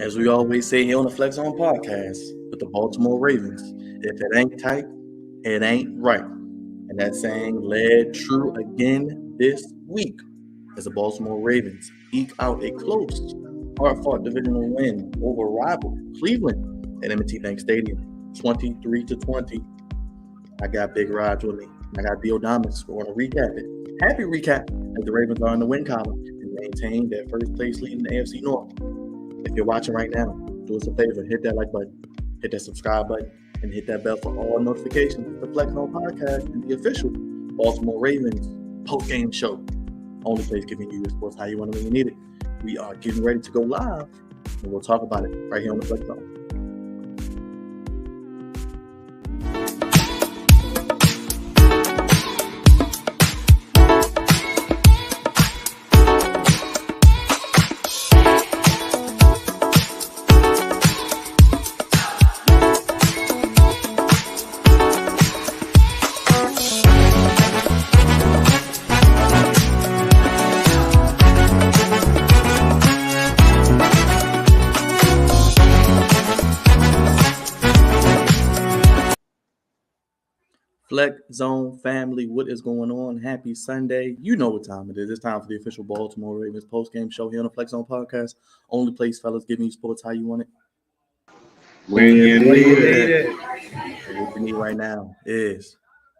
As we always say here on the Flex On podcast with the Baltimore Ravens, if it ain't tight, it ain't right. And that saying led true again this week as the Baltimore Ravens eke out a close, hard-fought divisional win over rival Cleveland at M&T Bank Stadium, 23-20. I got Big Raj with me. I got Bill Domus. We're going to recap it. Happy recap as the Ravens are in the win column and maintain their first place lead in the AFC North. If you're watching right now, do us a favor, hit that like button, hit that subscribe button, and hit that bell for all notifications. It's the Flex On Podcast and the official Baltimore Ravens post-game show. Only place giving you your sports how you want it when you need it. We are getting ready to go live, and we'll talk about it right here on the Flex On. Flex Zone family, what is going on? Happy Sunday. You know what time it is. It's time for the official Baltimore Ravens post-game show here on the Flex Zone Podcast. Only place, fellas, giving you sports how you want it. When you need it. And what you need right now is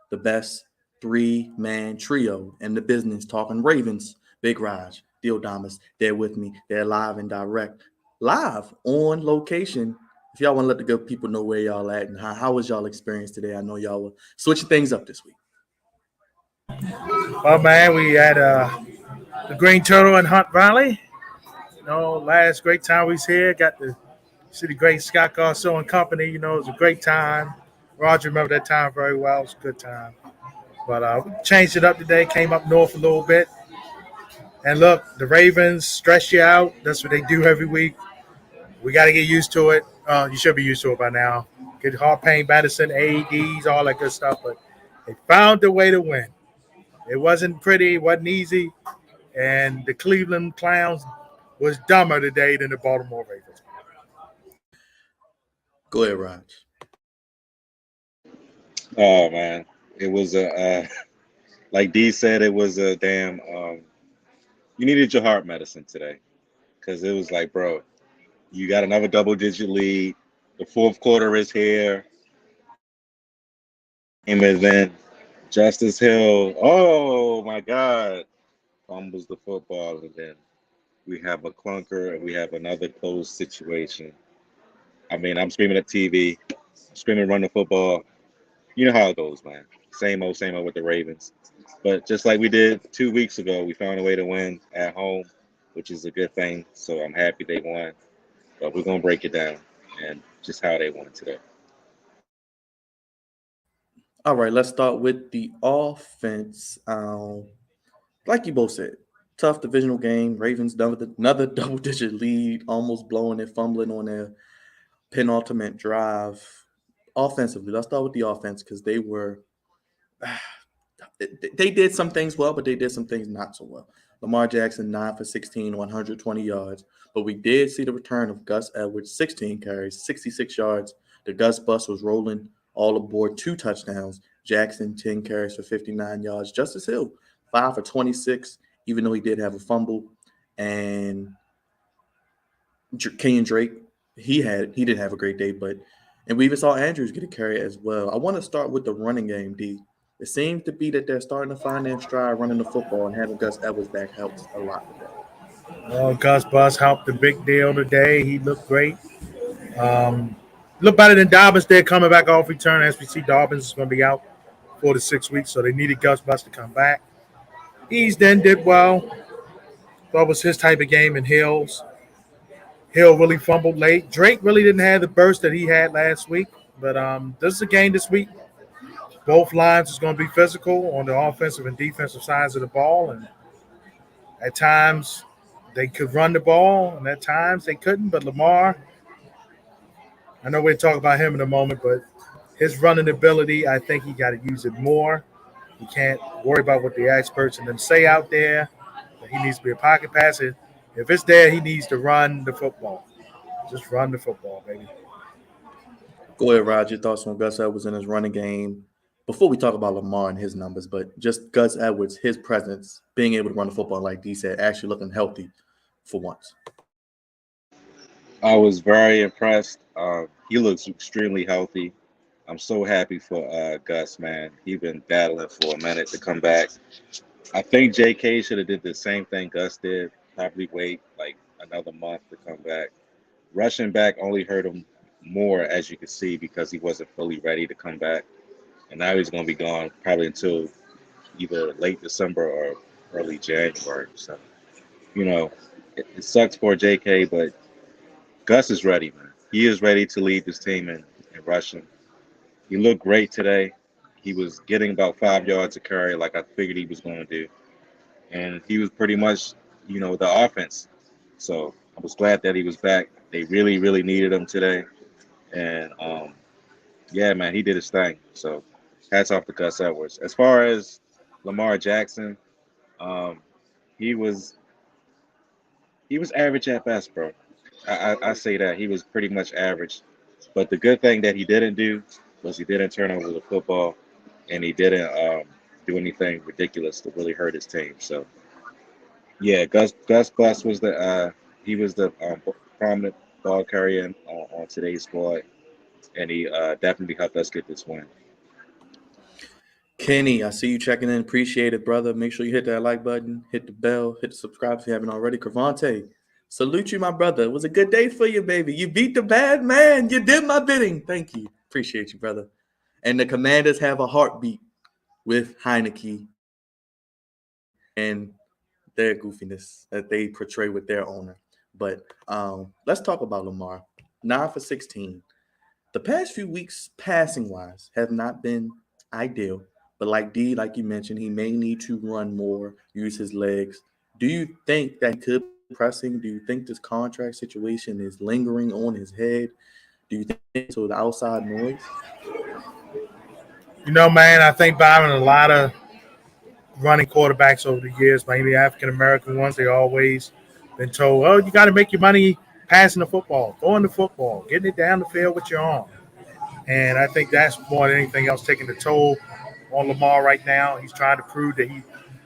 the best three-man trio in the business talking Ravens. Big Raj, Deal Damas, they're with me. They're live and direct. Live on location. If y'all want to let the good people know where y'all at and how was y'all experience today? I know y'all were switching things up this week. Well, man, we had the Green Turtle in Hunt Valley. Last great time we was here. Got to see the great Scott Garceau and company. It was a great time. Roger remember that time very well. It was a good time. But we changed it up today. Came up north a little bit. And look, the Ravens stress you out. That's what they do every week. We got to get used to it. You should be used to it by now. Get heart pain medicine, AEDs, all that good stuff. But they found a way to win. It wasn't pretty. It wasn't easy. And the Cleveland Clowns was dumber today than the Baltimore Ravens. Go ahead, Raj. Oh man, it was like D said, it was a damn. You needed your heart medicine today, because it was like, bro, you got another double-digit lead. The fourth quarter is here, and then Justice Hill. Oh my God, fumbles the football, and then we have a clunker, and we have another close situation. I mean, I'm screaming at TV, screaming, run the football. You know how it goes, man. Same old with the Ravens. But just like we did 2 weeks ago, we found a way to win at home, which is a good thing. So I'm happy they won. But we're going to break it down and just how they won today. All right, let's start with the offense. Like you both said, tough divisional game. Ravens done with another double-digit lead, almost blowing it, fumbling on their penultimate drive. Offensively, let's start with the offense because they did some things well, but they did some things not so well. Lamar Jackson, 9 for 16, 120 yards. But we did see the return of Gus Edwards, 16 carries, 66 yards. The Gus bus was rolling all aboard, 2 touchdowns. Jackson, 10 carries for 59 yards. Justice Hill, 5 for 26, even though he did have a fumble. And Kenyon Drake, he didn't have a great day, and we even saw Andrews get a carry as well. I want to start with the running game, D. It seems to be that they're starting to find their stride running the football, and having Gus Edwards back helps a lot with that. Gus Bus helped the big deal today. He looked great. Looked better than Dobbins did coming back off return. As we see, Dobbins is going to be out 4 to 6 weeks, so they needed Gus Bus to come back. East then did well. Thought it was his type of game in Hills. Hill really fumbled late. Drake really didn't have the burst that he had last week. But this is a game this week. Both lines is going to be physical on the offensive and defensive sides of the ball. And at times they could run the ball, and at times they couldn't. But Lamar, I know we'll talk about him in a moment, but his running ability, I think he got to use it more. He can't worry about what the experts and them say out there. He needs to be a pocket passer. If it's there, he needs to run the football. Just run the football, baby. Go ahead, Rod. Your thoughts on Gus Edwards and his running game before we talk about Lamar and his numbers, but just Gus Edwards, his presence, being able to run the football, like D said, actually looking healthy for once. I was very impressed. He looks extremely healthy. I'm so happy for Gus, man. He's been battling for a minute to come back. I think J.K. should have did the same thing Gus did. Probably wait like another month to come back. Rushing back only hurt him more, as you can see, because he wasn't fully ready to come back, and now he's going to be gone probably until either late December or early January. So it sucks for J.K., but Gus is ready, man. He is ready to lead this team in rushing. He looked great today. He was getting about 5 yards a carry, like I figured he was going to do, and he was pretty much, the offense. So I was glad that he was back. They really, really needed him today, and yeah, man, he did his thing. So hats off to Gus Edwards. As far as Lamar Jackson, um, he was he was average at best, bro. I say that he was pretty much average. But the good thing that he didn't do was he didn't turn over the football, and he didn't do anything ridiculous to really hurt his team. So yeah, Gus Bus was the he was the prominent ball carrier on today's squad, and he definitely helped us get this win. Kenny, I see you checking in. Appreciate it, brother. Make sure you hit that like button, hit the bell, hit the subscribe if you haven't already. Cravante, salute you, my brother. It was a good day for you, baby. You beat the bad man. You did my bidding. Thank you. Appreciate you, brother. And the Commanders have a heartbeat with Heineke and their goofiness that they portray with their owner. But let's talk about Lamar. 9 for 16. The past few weeks, passing wise, have not been ideal. But like D, like you mentioned, he may need to run more, use his legs. Do you think that he could be pressing? Do you think this contract situation is lingering on his head? Do you think so the outside noise? Man, I think Byron, a lot of running quarterbacks over the years, mainly African American ones, they always been told, oh, you got to make your money passing the football, throwing the football, getting it down the field with your arm. And I think that's more than anything else taking the toll on Lamar right now. He's trying to prove that he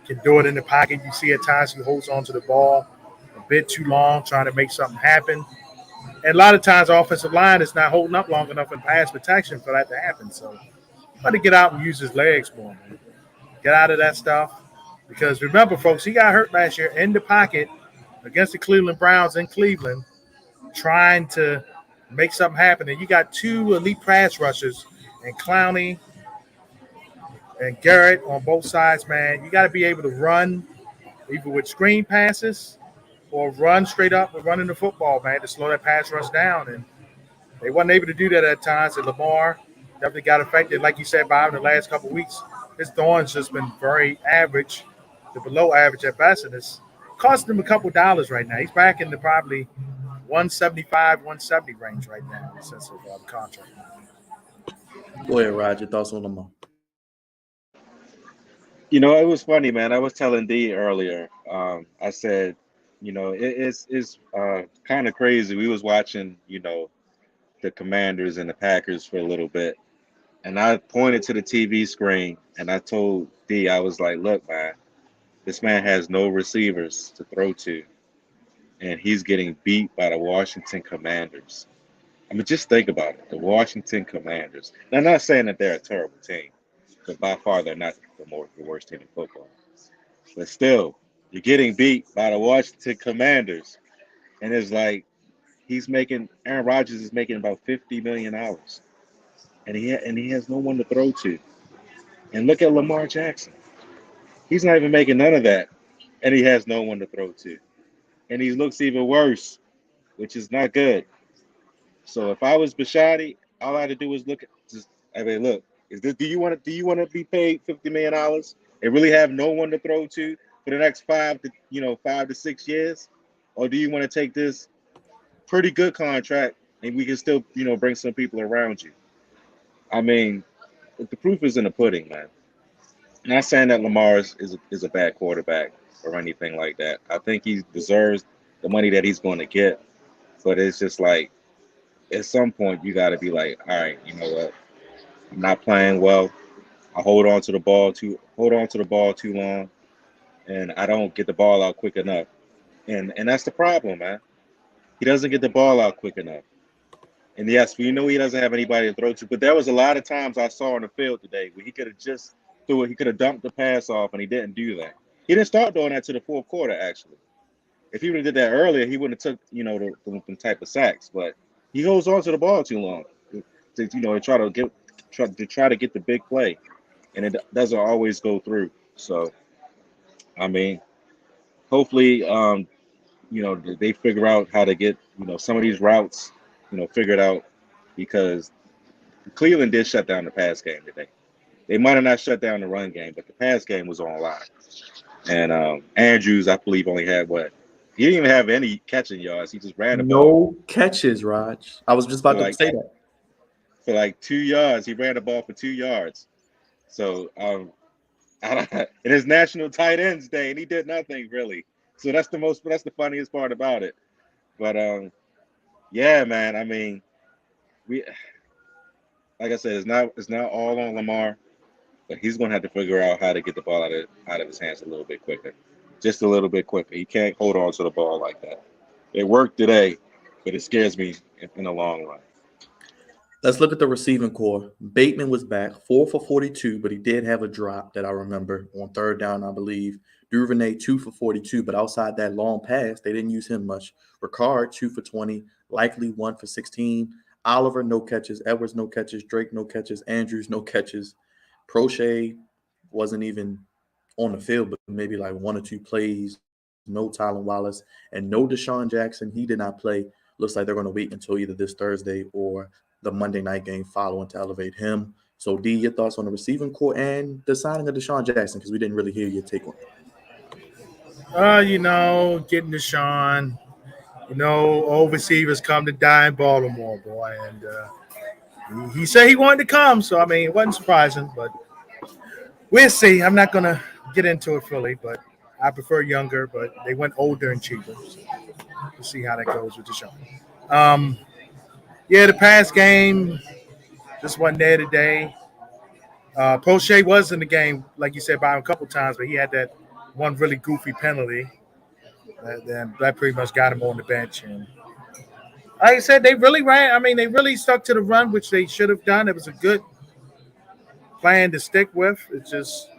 can do it in the pocket. You see at times he holds on to the ball a bit too long, trying to make something happen. And a lot of times, the offensive line is not holding up long enough in pass protection for that to happen. So, he's got to get out and use his legs more, man. Get out of that stuff. Because remember, folks, he got hurt last year in the pocket against the Cleveland Browns in Cleveland, trying to make something happen. And you got two elite pass rushers and Clowney and Garrett on both sides, man. You got to be able to run either with screen passes or run straight up and running the football, man, to slow that pass rush down. And they wasn't able to do that at times. And Lamar definitely got affected, like you said, by him the last couple of weeks. His throwing's just been very average to below average at best, and it's costing him a couple dollars right now. He's back in the probably 175, 170 range right now since of the contract. Go ahead, Roger. Thoughts on Lamar? It was funny, man. I was telling D earlier. I said, it's kind of crazy. We was watching, the Commanders and the Packers for a little bit, and I pointed to the TV screen and I told D, I was like, look, man, this man has no receivers to throw to, and he's getting beat by the Washington Commanders. I mean, just think about it. The Washington Commanders. And I'm not saying that they're a terrible team, but by far they're not the worst team in football. But still, you're getting beat by the Washington Commanders, and it's like Aaron Rodgers is making about $50 million, and he has no one to throw to. And look at Lamar Jackson. He's not even making none of that, and he has no one to throw to, and he looks even worse, which is not good. So if I was Bashadi, all I had to do was look at just. I mean, look. Is this? Do you want to be paid $50 million and really have no one to throw to for the next 5 to 6 years, or do you want to take this pretty good contract and we can still bring some people around you? I mean, the proof is in the pudding, man. Not saying that Lamar is a bad quarterback or anything like that. I think he deserves the money that he's going to get, but it's just like at some point you got to be like, all right, you know what? I'm not playing well. I hold on to the ball too long, and I don't get the ball out quick enough. And that's the problem, man. He doesn't get the ball out quick enough. And yes, we know he doesn't have anybody to throw to, but there was a lot of times I saw on the field today where he could have just threw it. He could have dumped the pass off, and he didn't do that. He didn't start doing that to the fourth quarter, actually. If he would have did that earlier, he wouldn't have took the type of sacks. But he holds on to the ball too long to try to get the big play, and it doesn't always go through. So I mean, hopefully, they figure out how to get some of these routes figured out because Cleveland did shut down the pass game today. They might have not shut down the run game, but the pass game was on lock. And Andrews, I believe, only had what? He didn't even have any catching yards. He just ran the ball No catches, Raj. I was just for about to like say that. 2 yards. He ran the ball for 2 yards. So and it's National Tight Ends Day, and he did nothing really. So that's the funniest part about it. But yeah, man. I mean, we like I said, it's not all on Lamar, but he's going to have to figure out how to get the ball out of his hands a little bit quicker, just a little bit quicker. He can't hold on to the ball like that. It worked today, but it scares me in the long run. Let's look at the receiving core. Bateman was back 4 for 42, but he did have a drop that I remember on third down, I believe. Duvernay 2 for 42, but outside that long pass, they didn't use him much. Ricard 2 for 20, likely 1 for 16. Oliver no catches, Edwards no catches, Drake no catches, Andrews no catches. Prochet wasn't even on the field, but maybe like one or two plays. No Tylen Wallace and no Deshaun Jackson. He did not play. Looks like they're going to wait until either this Thursday or the Monday night game following to elevate him. So, D, your thoughts on the receiving core and the signing of Deshaun Jackson? Because we didn't really hear your take on it. Getting Deshaun, old receivers come to die in Baltimore, boy. And he said he wanted to come, so I mean, it wasn't surprising, but we'll see. I'm not gonna get into it fully, but I prefer younger, but they went older and cheaper. So we'll see how that goes with Deshaun. Um, yeah, the pass game just wasn't there today. Prochet was in the game, like you said, by him a couple times, but he had that one really goofy penalty. That pretty much got him on the bench. And like I said, they really ran. I mean, they really stuck to the run, which they should have done. It was a good plan to stick with. It's just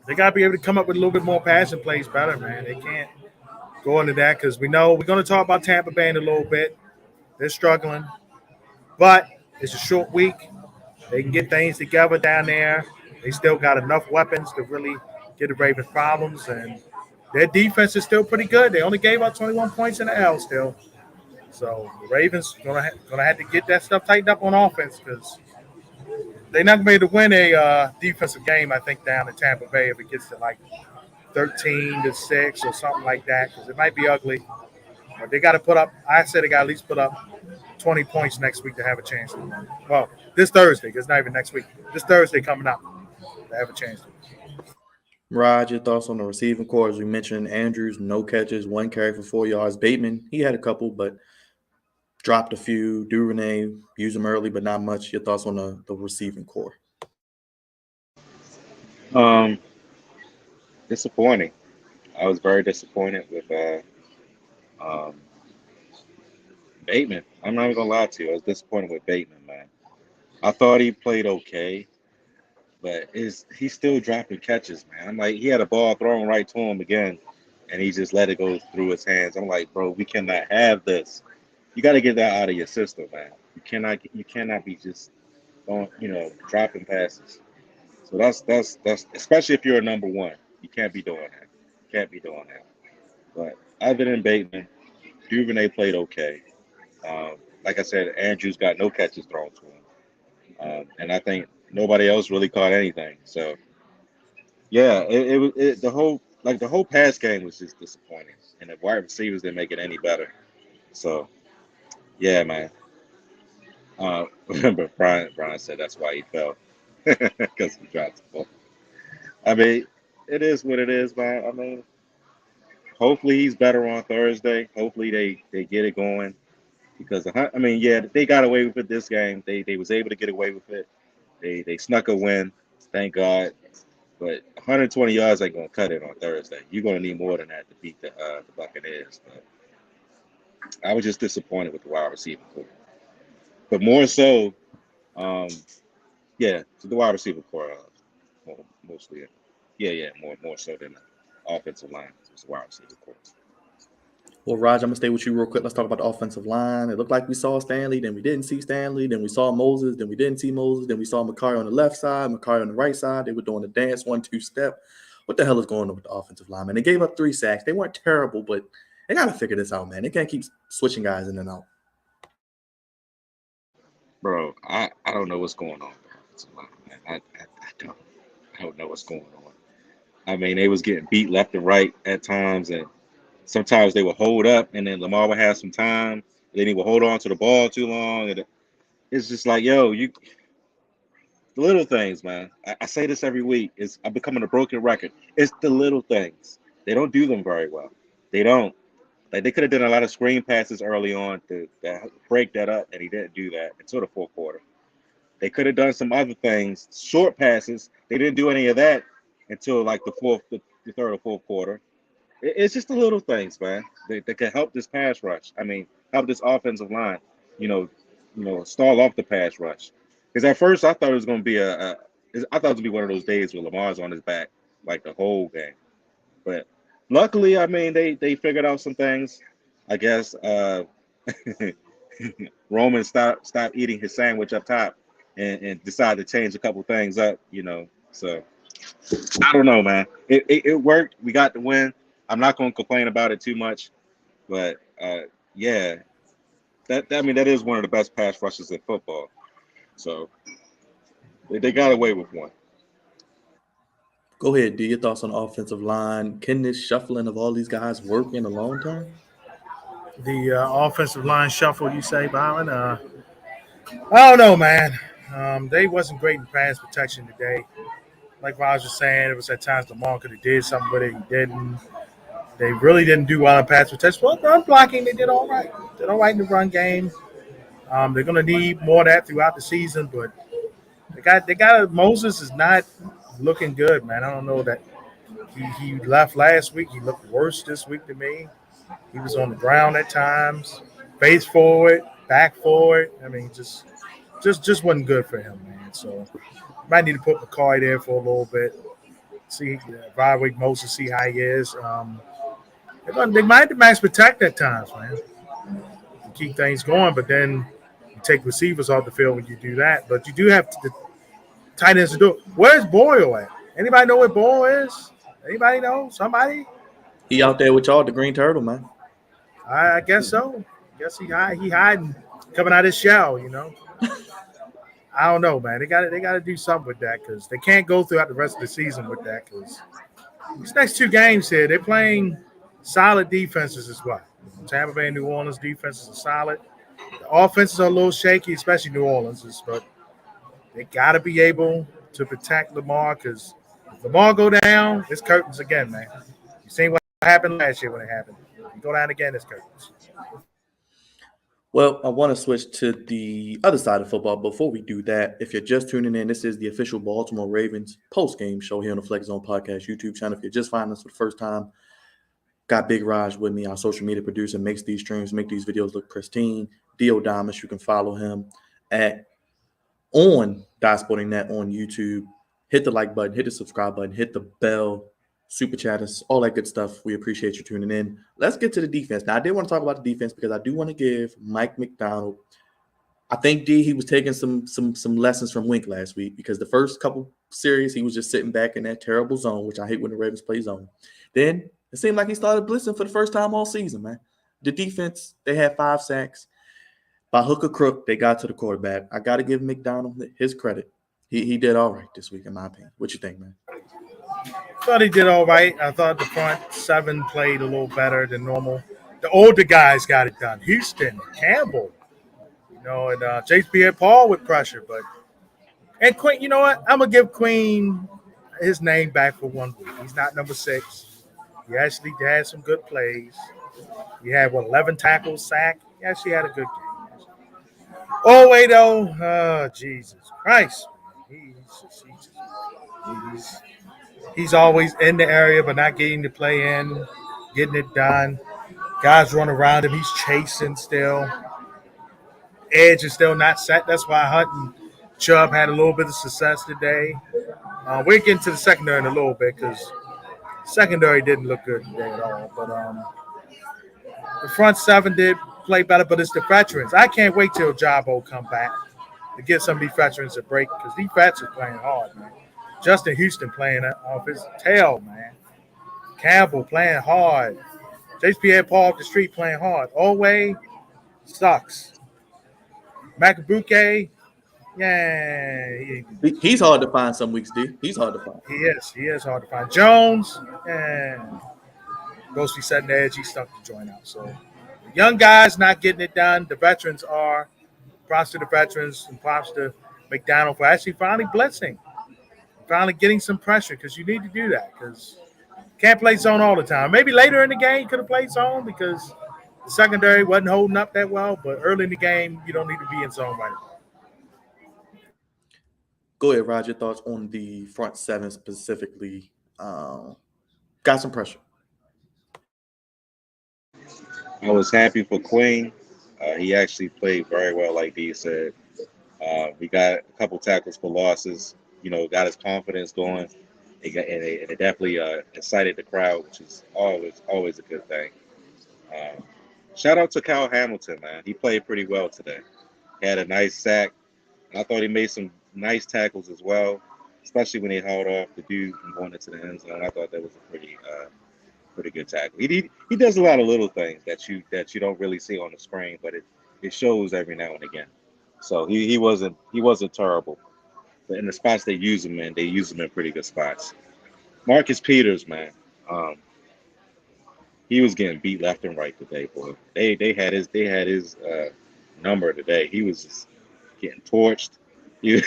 they got to be able to come up with a little bit more passing plays better, man. They can't go into that because we know we're going to talk about Tampa Bay in a little bit. They're struggling, but it's a short week. They can get things together down there. They still got enough weapons to really get the Ravens problems, and their defense is still pretty good. They only gave up 21 points in the L still. So the Ravens gonna have to get that stuff tightened up on offense because they're not gonna be able to win a defensive game. I think down in Tampa Bay if it gets to like 13-6 or something like that because it might be ugly. But they got to put up. I said they got to at least put up 20 points next week to have a chance to win. Well, this Thursday, because not even next week. This Thursday coming up to have a chance to win. Raj, your thoughts on the receiving core? As we mentioned, Andrews, no catches, one carry for 4 yards. Bateman, he had a couple, but dropped a few. Duvernay, used him early, but not much. Your thoughts on the receiving core? Um, Disappointing. I was very disappointed with um, Bateman. I'm not even gonna lie to you. I was disappointed with Bateman, man. I thought he played okay, but he's still dropping catches, man. I'm like, he had a ball thrown right to him again, and he just let it go through his hands. I'm like, bro, we cannot have this. You got to get that out of your system, man. You cannot be just dropping passes. So that's especially if you're a number one, you can't be doing that. Can't be doing that. But other than Bateman, Duvernay played okay. Like I said, Andrews got no catches thrown to him, and I think nobody else really caught anything. So yeah, the whole pass game was just disappointing, and the wide receivers didn't make it any better. So yeah, man. Remember Brian said that's why he fell because he dropped the ball. I mean, it is what it is, man. I mean, hopefully he's better on Thursday. Hopefully they get it going. because I mean, yeah, they got away with it this game. They was able to get away with it. They snuck a win, thank God. But 120 yards ain't gonna cut it on Thursday. You're gonna need more than that to beat the Buccaneers. But I was just disappointed with the wide receiver core. But more so, um, yeah, to the wide receiver core, mostly. Yeah, more so than the offensive line. It's the wide receiver core. Well, Raj, I'm gonna stay with you real quick. Let's talk about the offensive line. It looked like we saw Stanley, then we didn't see Stanley, then we saw Moses, then we didn't see Moses, then we saw Makari on the left side, Makari on the right side. They were doing the dance 1-2 step. What the hell is going on with the offensive line, man? They gave up 3 sacks. They weren't terrible, but they gotta figure this out, man. They can't keep switching guys in and out. Bro, I don't know what's going on with the offensive line, man. I don't know what's going on. I mean, they was getting beat left and right at times, and sometimes they would hold up, and then Lamar would have some time, and then he would hold on to the ball too long, and it's just like, yo, the little things, man. I say this every week. I'm becoming a broken record. It's the little things. They don't do them very well. They don't. Like they could have done a lot of screen passes early on to break that up, and he didn't do that until the fourth quarter. They could have done some other things, short passes. They didn't do any of that until like the third or fourth quarter. It's just the little things, man. That can help this pass rush. I mean, help this offensive line. You know, stall off the pass rush. Because at first I thought it was going to be I thought it was going to be one of those days where Lamar's on his back like the whole game. But luckily, I mean, they figured out some things. I guess Roman stopped eating his sandwich up top and decided to change a couple things up. So I don't know, man. It worked. We got the win. I'm not going to complain about it too much, but yeah, I mean that is one of the best pass rushes in football. So they got away with one. Go ahead, do your thoughts on the offensive line. Can this shuffling of all these guys work in the long term? The offensive line shuffle, you say, Byron? I don't know, man. They wasn't great in pass protection today. Like Raj was saying, it was at times Lamar could have did something, but he didn't. They really didn't do well in pass protection. Well, run blocking, they did all right. Did all right in the run game. They're going to need more of that throughout the season, but Moses is not looking good, man. I don't know that he left last week. He looked worse this week to me. He was on the ground at times, face forward, back forward. I mean, just wasn't good for him, man. So might need to put McCoy there for a little bit. See, evaluate Moses, see how he is. They might max protect at times, man, to keep things going. But then you take receivers off the field when you do that. But you do have the tight ends to do it. Where's Boyle at? Anybody know where Boyle is? Anybody know? Somebody? He out there with y'all, the Green Turtle, man. I guess so. I guess he hiding, coming out of his shell. I don't know, man. They got to do something with that because they can't go throughout the rest of the season with that because these next 2 games here, they're playing solid defenses as well. Tampa Bay and New Orleans defenses are solid. The offenses are a little shaky, especially New Orleans, but they got to be able to protect Lamar because if Lamar go down, it's curtains again, man. You seen what happened last year when it happened. You go down again, it's curtains. Well, I want to switch to the other side of football. Before we do that, if you're just tuning in, this is the official Baltimore Ravens post-game show here on the Flex Zone Podcast YouTube channel. If you're just finding us for the first time, got Big Raj with me, our social media producer, makes these streams, make these videos look pristine. Dio Damas, you can follow him on Die Sporting Net on YouTube. Hit the like button, hit the subscribe button, hit the bell, super chatters, all that good stuff. We appreciate you tuning in. Let's get to the defense. Now, I did want to talk about the defense because I do want to give Mike McDonald. I think he was taking some lessons from Wink last week because the first couple series he was just sitting back in that terrible zone, which I hate when the Ravens play zone. Then it seemed like he started blitzing for the first time all season, man. The defense, they had 5 sacks. By hook or crook, they got to the quarterback. I got to give McDonald his credit. He did all right this week, in my opinion. What you think, man? Thought he did all right. I thought the front 7 played a little better than normal. The older guys got it done. Houston, Campbell, and Chase Pierre-Paul with pressure. And Queen, you know what? I'm going to give Queen his name back for 1 week. He's not number 6. He actually had some good plays. He had, 11 tackles, sack. He actually had a good game. Oh wait, though, Jesus Christ, man. He's he's always in the area, but not getting to play in, getting it done. Guys run around him. He's chasing still. Edge is still not set. That's why Hunt and Chubb had a little bit of success today. We're getting to the secondary in a little bit because secondary didn't look good today at all. But the front seven did play better, but it's the veterans. I can't wait till Jabo come back to give some of these veterans a break because these vets are playing hard, man. Justin Houston playing off his tail, man. Campbell playing hard. J.P. Pierre Paul off the street playing hard. Olway sucks. Macabuke, yeah, He's hard to find some weeks, D. He's hard to find. he is. He is hard to find. Jones, yeah, supposed to be setting the edge. He stuck the joint out. So the young guys not getting it done. The veterans are. Props to the veterans and props to McDonald for actually finally blitzing, finally getting some pressure because you need to do that because can't play zone all the time. Maybe later in the game you could have played zone because the secondary wasn't holding up that well. But early in the game, you don't need to be in zone right now. Go ahead, Rod. Your thoughts on the front seven specifically. Got some pressure. I was happy for Queen. He actually played very well, like Dee said. We got a couple tackles for losses. Got his confidence going. It definitely excited the crowd, which is always a good thing. Shout out to Kyle Hamilton, man. He played pretty well today. He had a nice sack. I thought he made some nice tackles as well, especially when he held off the dude from going into the end zone. I thought that was a pretty good tackle. He does a lot of little things that you don't really see on the screen, but it shows every now and again. So he wasn't terrible. But in the spots they use him in pretty good spots. Marcus Peters, man, he was getting beat left and right today, boy. They had his number today. He was just getting torched. He,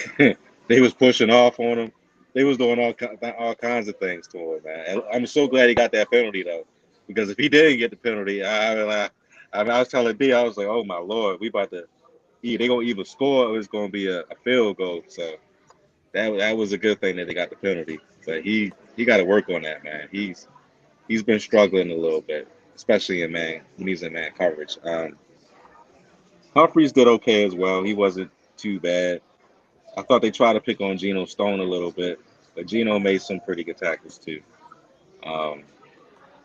they was pushing off on him. They was doing all kinds of things to him, man. And I'm so glad he got that penalty though, because if he didn't get the penalty, I was telling B, I was like, oh my lord, we about to. They gonna either score or it's gonna be a field goal. So that was a good thing that they got the penalty. But he got to work on that, man. He's been struggling a little bit, especially in man when he's in man coverage. Humphreys did okay as well. He wasn't too bad. I thought they tried to pick on Geno Stone a little bit, but Geno made some pretty good tackles too. Um,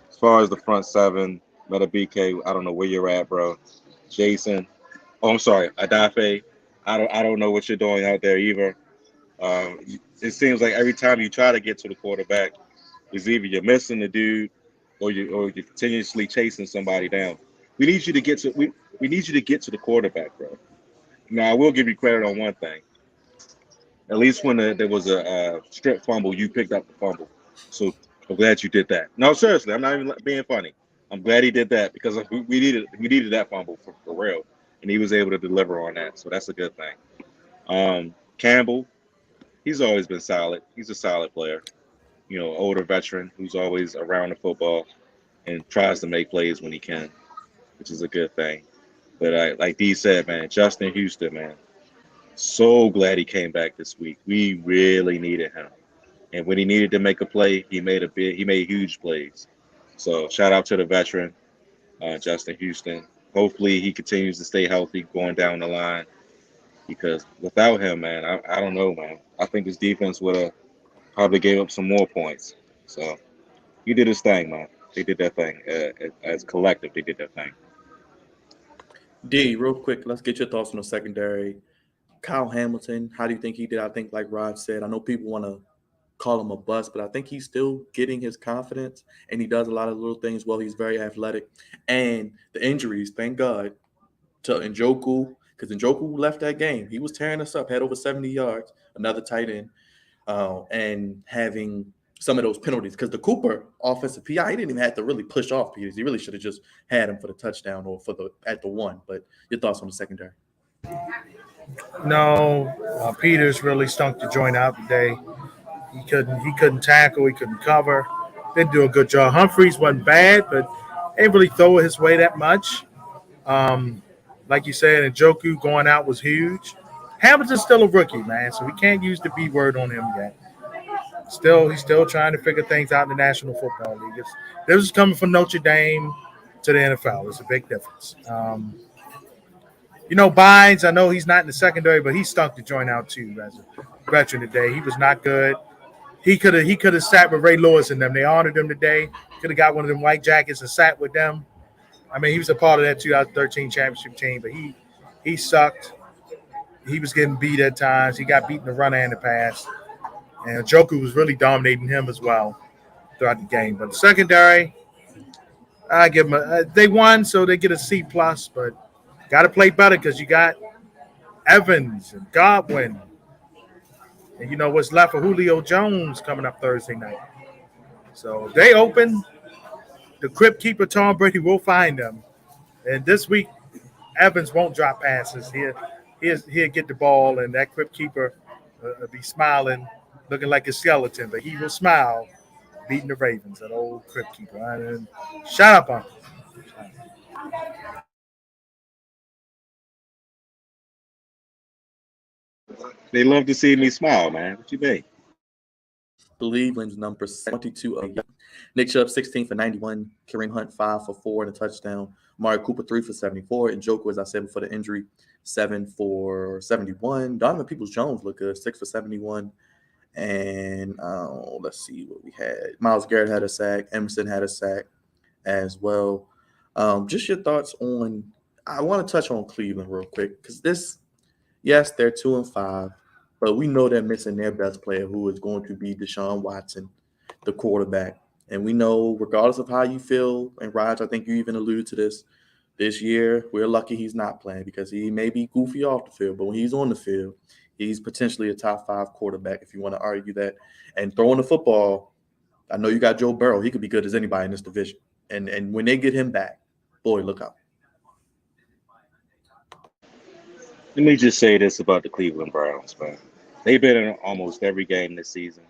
as far as the front seven, Meta BK, I don't know where you're at, bro. Jason, oh, I'm sorry, Adafe. I don't know what you're doing out there either. It seems like every time you try to get to the quarterback, it's either you're missing the dude or you're continuously chasing somebody down. We need you to get to the quarterback, bro. Now I will give you credit on one thing. At least when there was a strip fumble, you picked up the fumble. So I'm glad you did that. No, seriously, I'm not even being funny. I'm glad he did that because we needed that fumble for real, and he was able to deliver on that. So that's a good thing. Campbell, he's always been solid. He's a solid player. Older veteran who's always around the football and tries to make plays when he can, which is a good thing. But like Dee said, man, Justin Houston, man, so glad he came back this week. We really needed him. And when he needed to make a play, he made huge plays. So shout out to the veteran, Justin Houston. Hopefully he continues to stay healthy going down the line because without him, man, I don't know, man. I think his defense would have probably gave up some more points. So he did his thing, man. They did their thing. As collective, they did their thing. D, real quick, let's get your thoughts on the secondary. Kyle Hamilton, how do you think he did? I think, like Rod said, I know people want to call him a bust, but I think he's still getting his confidence and he does a lot of little things well. He's very athletic. And the injuries, thank God, to Njoku, because Njoku left that game. He was tearing us up, had over 70 yards, another tight end, and having some of those penalties. Because the Cooper offensive PI, he didn't even have to really push off Peters. He really should have just had him for the touchdown or at the one. But your thoughts on the secondary? No, Peters really stunk the joint out today. He couldn't tackle. He couldn't cover. Didn't do a good job. Humphreys wasn't bad, but didn't really throw it his way that much. Like like you said, and Joku going out was huge. Hamilton's still a rookie, man, so we can't use the B word on him yet. He's still trying to figure things out in the National Football League. This is coming from Notre Dame to the NFL. It's a big difference. Bynes, I know he's not in the secondary, but he stunk to join out too as a veteran today. He was not good. He could have sat with Ray Lewis and them. They honored him today. Could have got one of them white jackets and sat with them. I mean, he was a part of that 2013 championship team, but he sucked. He was getting beat at times. He got beat in the run and the pass. And Joku was really dominating him as well throughout the game. But the secondary, I give them they won, so they get a C plus. But got to play better because you got Evans and Godwin, and you know what's left for Julio Jones coming up Thursday night. So if they open, the crypt keeper Tom Brady will find them. And this week, Evans won't drop passes. He'll get the ball, and that crypt keeper will be smiling, looking like a skeleton, but he will smile, beating the Ravens, that old crypt keeper. And shut up, Uncle. They love to see me smile, man. What you mean? Cleveland's number 22 of Nick Chubb 16 for 91, Kareem Hunt 5 for 4 and a touchdown, Amari Cooper 3 for 74, and Joker, as I said before the injury, 7 for 71. Donovan Peoples-Jones looked good, 6 for 71. And let's see what we had. Myles Garrett had a sack. Emerson had a sack as well. Just your thoughts on. I want to touch on Cleveland real quick because yes, they're 2-5, but we know they're missing their best player, who is going to be Deshaun Watson, the quarterback. And we know, regardless of how you feel, and Raj, I think you even alluded to this year, we're lucky he's not playing because he may be goofy off the field, but when he's on the field, he's potentially a top 5 quarterback, if you want to argue that. And throwing the football, I know you got Joe Burrow. He could be good as anybody in this division. And when they get him back, boy, look out. Let me just say this about the Cleveland Browns, man. They've been in almost every game this season.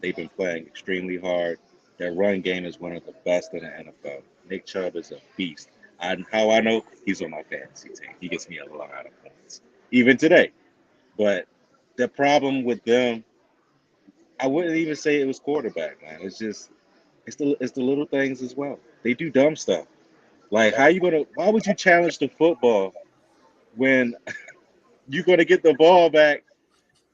They've been playing extremely hard. Their run game is one of the best in the NFL. Nick Chubb is a beast. How I know? He's on my fantasy team. He gets me a lot of points, even today. But the problem with them, I wouldn't even say it was quarterback, man. It's the little things as well. They do dumb stuff. Like why would you challenge the football when you're gonna get the ball back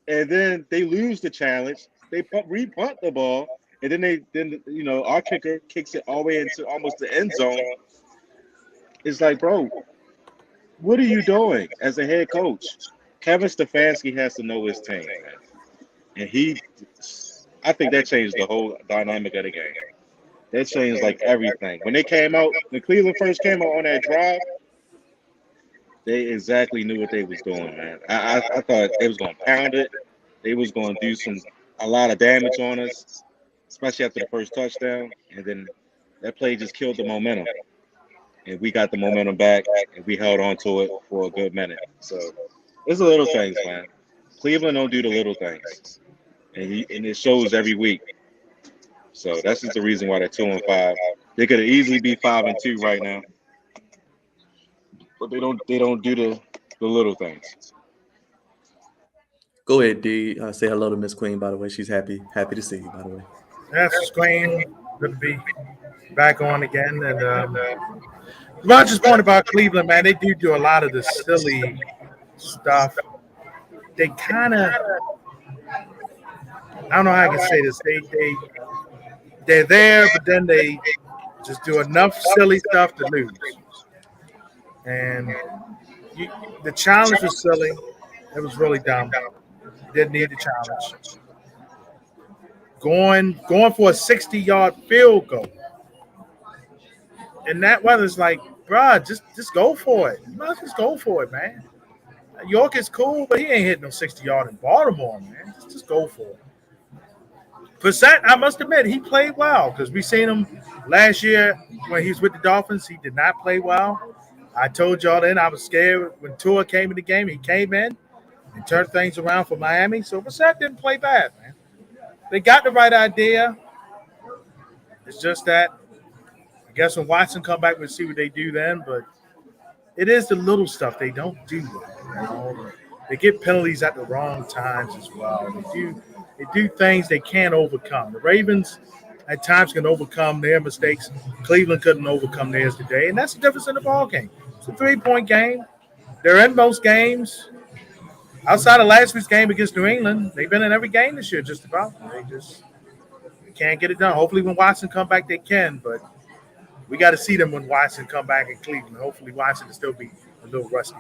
and then they lose the challenge? They re-punt the ball, and then our kicker kicks it all the way into almost the end zone. It's like, bro, what are you doing as a head coach? Kevin Stefanski has to know his team, man. And I think that changed the whole dynamic of the game. That changed like everything. When Cleveland first came out on that drive, they exactly knew what they was doing, man. I thought they was going to pound it. They was going to do a lot of damage on us, especially after the first touchdown. And then that play just killed the momentum. And we got the momentum back, and we held on to it for a good minute. So it's the little things, man. Cleveland don't do the little things, and it shows every week. So that's just the reason why they're 2-5. They could easily be 5-2 right now, but they don't. They don't do the little things. Go ahead, D. Say hello to Miss Queen, by the way. She's happy to see you, by the way. That's Queen. Good to be back on again. And Roger's point about Cleveland, man, they do a lot of the silly stuff. They kind of, I don't know how I can say this. They're there, but then they just do enough silly stuff to lose. And the challenge was silly. It was really dumb. Didn't need the challenge. Going for a 60-yard field goal. And that weather's like, bruh, just go for it. You might just go for it, man. York is cool, but he ain't hitting no 60-yard in Baltimore, man. Just go for it. Brissett, I must admit, he played well because we seen him last year when he was with the Dolphins. He did not play well. I told y'all then I was scared when Tua came in the game. He came in and turned things around for Miami. So Brissett didn't play bad, man. They got the right idea. It's just that I guess when Watson come back, we'll see what they do then. But it is the little stuff they don't do. They get penalties at the wrong times as well. They do things they can't overcome. The Ravens at times can overcome their mistakes. Cleveland couldn't overcome theirs today, and that's the difference in the ball game. It's a 3-point game. They're in most games. Outside of last week's game against New England, they've been in every game this year just about. They just can't get it done. Hopefully, when Watson come back, they can. But we got to see them when Watson come back in Cleveland. Hopefully, Watson will still be a little rusty.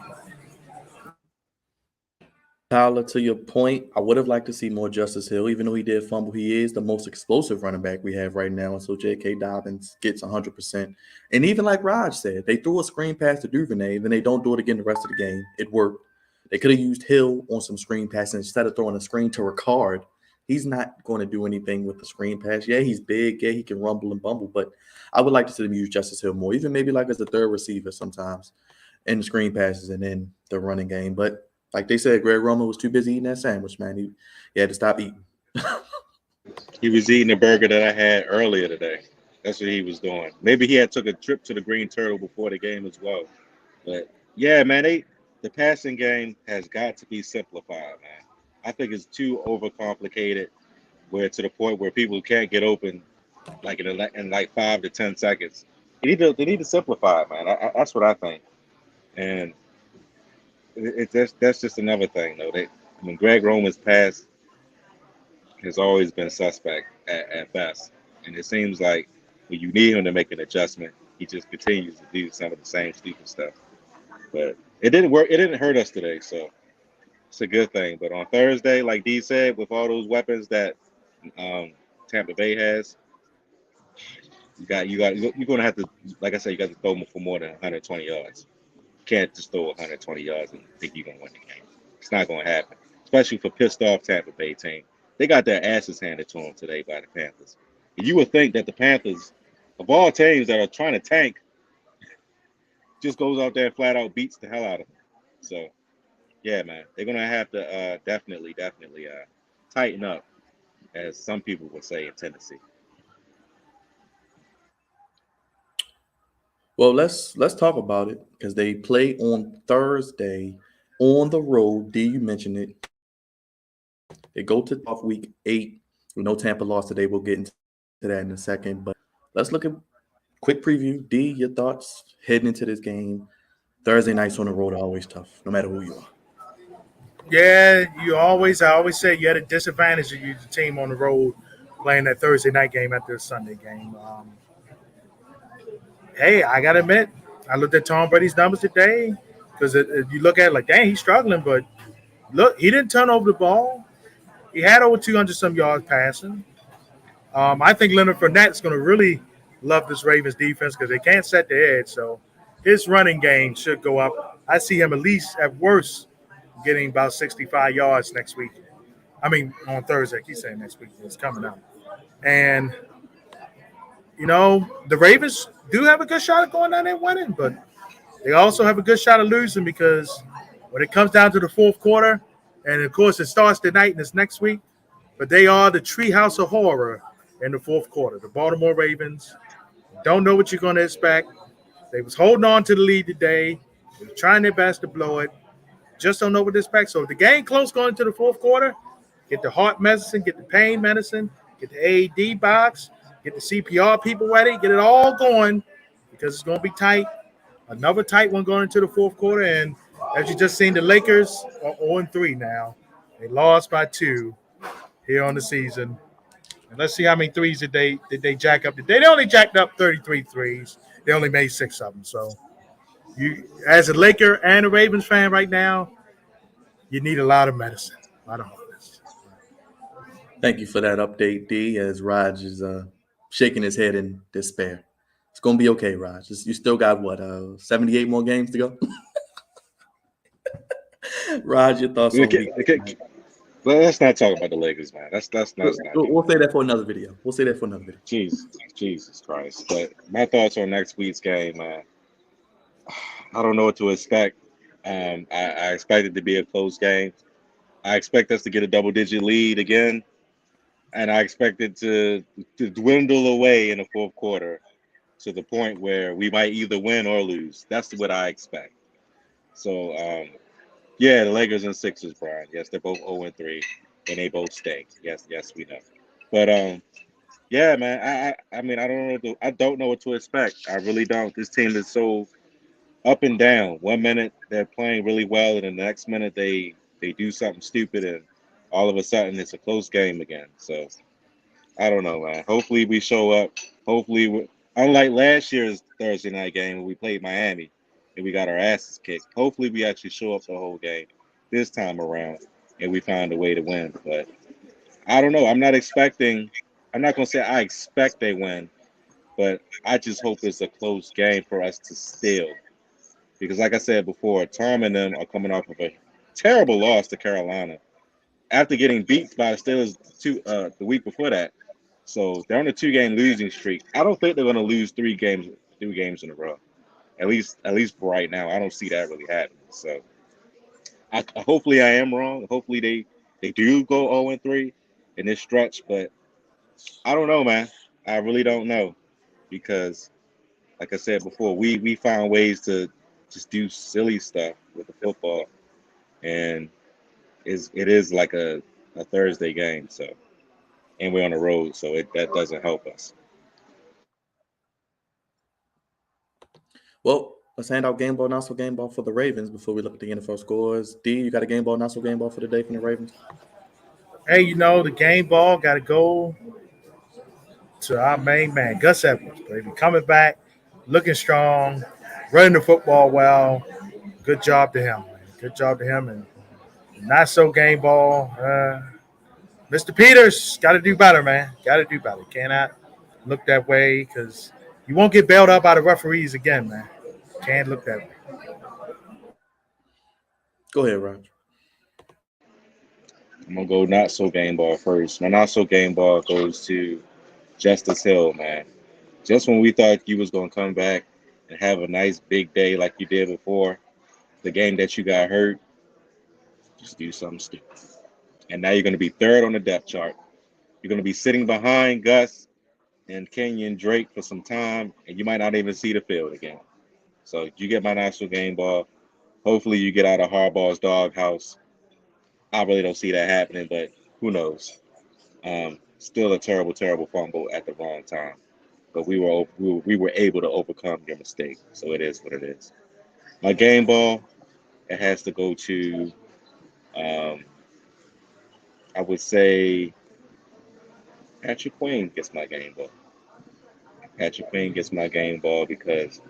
Tyler, to your point, I would have liked to see more Justice Hill, even though he did fumble. He is the most explosive running back we have right now. And so J.K. Dobbins gets 100%. And even like Raj said, they threw a screen pass to Duvernay, then they don't do it again the rest of the game. It worked. They could have used Hill on some screen passes instead of throwing a screen to Ricard. He's not going to do anything with the screen pass. Yeah, he's big. Yeah, he can rumble and bumble. But I would like to see them use Justice Hill more, even maybe like as a third receiver sometimes in the screen passes and in the running game. But like they said, Greg Roman was too busy eating that sandwich, man. He had to stop eating. He was eating a burger that I had earlier today. That's what he was doing. Maybe he had took a trip to the Green Turtle before the game as well. But yeah, man, the passing game has got to be simplified, man. I think it's too overcomplicated, where to the point where people can't get open like in like 5 to 10 seconds. They need to simplify it, man. That's what I think. And that's just another thing, though. Greg Roman's pass has always been suspect at best, and it seems like when you need him to make an adjustment, he just continues to do some of the same stupid stuff. But it didn't work. It didn't hurt us today, so it's a good thing. But on Thursday, like D said, with all those weapons that um, Tampa Bay has, you're gonna have to, like I said, you got to throw for more than 120 yards. You can't just throw 120 yards and think you're gonna win the game. It's not gonna happen, especially for pissed off Tampa Bay team. They got their asses handed to them today by the Panthers. And you would think that the Panthers, of all teams that are trying to tank, just goes out there and flat out beats the hell out of them. So yeah, man, they're gonna have to definitely tighten up, as some people would say in Tennessee. Well, let's talk about it because they play on Thursday on the road. D, you mentioned it. They go to off week 8. We know Tampa lost today. We'll get into that in a second. But let's look at quick preview. D, your thoughts heading into this game. Thursday nights on the road are always tough, no matter who you are. Yeah, I always say you had a disadvantage if you the team on the road playing that Thursday night game after a Sunday game. Hey, I gotta admit, I looked at Tom Brady's numbers today because you look at it like, dang, he's struggling, but look, he didn't turn over the ball. He had over 200 some yards passing. I think Leonard Fournette's going to really love this Ravens defense because they can't set the edge. So his running game should go up. I see him at least at worst getting about 65 yards next week. I mean, on Thursday. I keep saying next week. It's coming up. And, the Ravens do have a good shot at going down there and winning, but they also have a good shot of losing because when it comes down to the fourth quarter, and of course it starts tonight and it's next week, but they are the treehouse of horror in the fourth quarter. The Baltimore Ravens don't know what you're going to expect. They was holding on to the lead today. They were trying their best to blow it. Just don't know what to expect. So if the game close going into the fourth quarter, get the heart medicine, get the pain medicine, get the AED box, get the CPR people ready, get it all going because it's going to be tight. Another tight one going into the fourth quarter. And as you just seen, the Lakers are 0-3 now. They lost by 2 here on the season. And let's see how many threes did they jack up today. They only jacked up 33 threes. They only made 6 of them. So you, as a Laker and a Ravens fan right now, you need a lot of medicine, a lot of hardness. Thank you for that update, D, as Raj is shaking his head in despair. It's going to be okay, Raj. You still got, 78 more games to go? Raj, your thoughts on Okay, week 8, okay, man? let's not talk about the Lakers, man. Let's not do We'll that. say that for another video. We'll say that for another video. Jesus Christ. But my thoughts on next week's game, I don't know what to expect. I expect it to be a close game. I expect us to get a double-digit lead again, and I expect it to dwindle away in the fourth quarter to the point where we might either win or lose. That's what I expect. So yeah, the Lakers and Sixers, Brian. Yes, they're both 0-3, and they both stink. Yes, yes, we know. But yeah, man. I mean, I don't know what to expect. I really don't. This team is so up and down. One minute they're playing really well, and the next minute they do something stupid, and all of a sudden it's a close game again. So I don't know, man. Hopefully we show up. Hopefully, unlike last year's Thursday night game when we played Miami and we got our asses kicked. Hopefully we actually show up the whole game this time around and we find a way to win. But I don't know. I'm not expecting. I'm not gonna say I expect they win, but I just hope it's a close game for us to steal. Because like I said before, Tom and them are coming off of a terrible loss to Carolina after getting beat by the Steelers the week before that. So they're on a 2 game losing streak. I don't think they're going to lose three games in a row. At least for right now, I don't see that really happening. So hopefully I am wrong. Hopefully they do go 0-3 in this stretch, but I don't know, man. I really don't know because, like I said before, we found ways to just do silly stuff with the football, and it is like a Thursday game. So and we're on the road, so that doesn't help us. Well, let's hand out game ball, not so game ball for the Ravens before we look at the NFL scores. D, you got a game ball, not so game ball for the day from the Ravens? Hey, the game ball got to go to our main man, Gus Edwards, baby. Coming back, looking strong, running the football well. Good job to him, man. Good job to him. And not so game ball. Mr. Peters, got to do better, man. Got to do better. Cannot look that way because you won't get bailed out by the referees again, man. Can't look that way. Go ahead, Raj. I'm gonna go not so game ball first. My not so game ball goes to Justice Hill, man. Just when we thought you was gonna come back and have a nice big day like you did before the game that you got hurt, just do something stupid. And now you're gonna be third on the depth chart. You're gonna be sitting behind Gus and Kenyon Drake for some time, and you might not even see the field again. So you get my national game ball. Hopefully you get out of Harbaugh's doghouse. I really don't see that happening, but who knows? Still a terrible, terrible fumble at the wrong time. But we were able to overcome your mistake. So it is what it is. My game ball, it has to go to um, I would say Patrick Queen gets my game ball. Patrick Queen gets my game ball because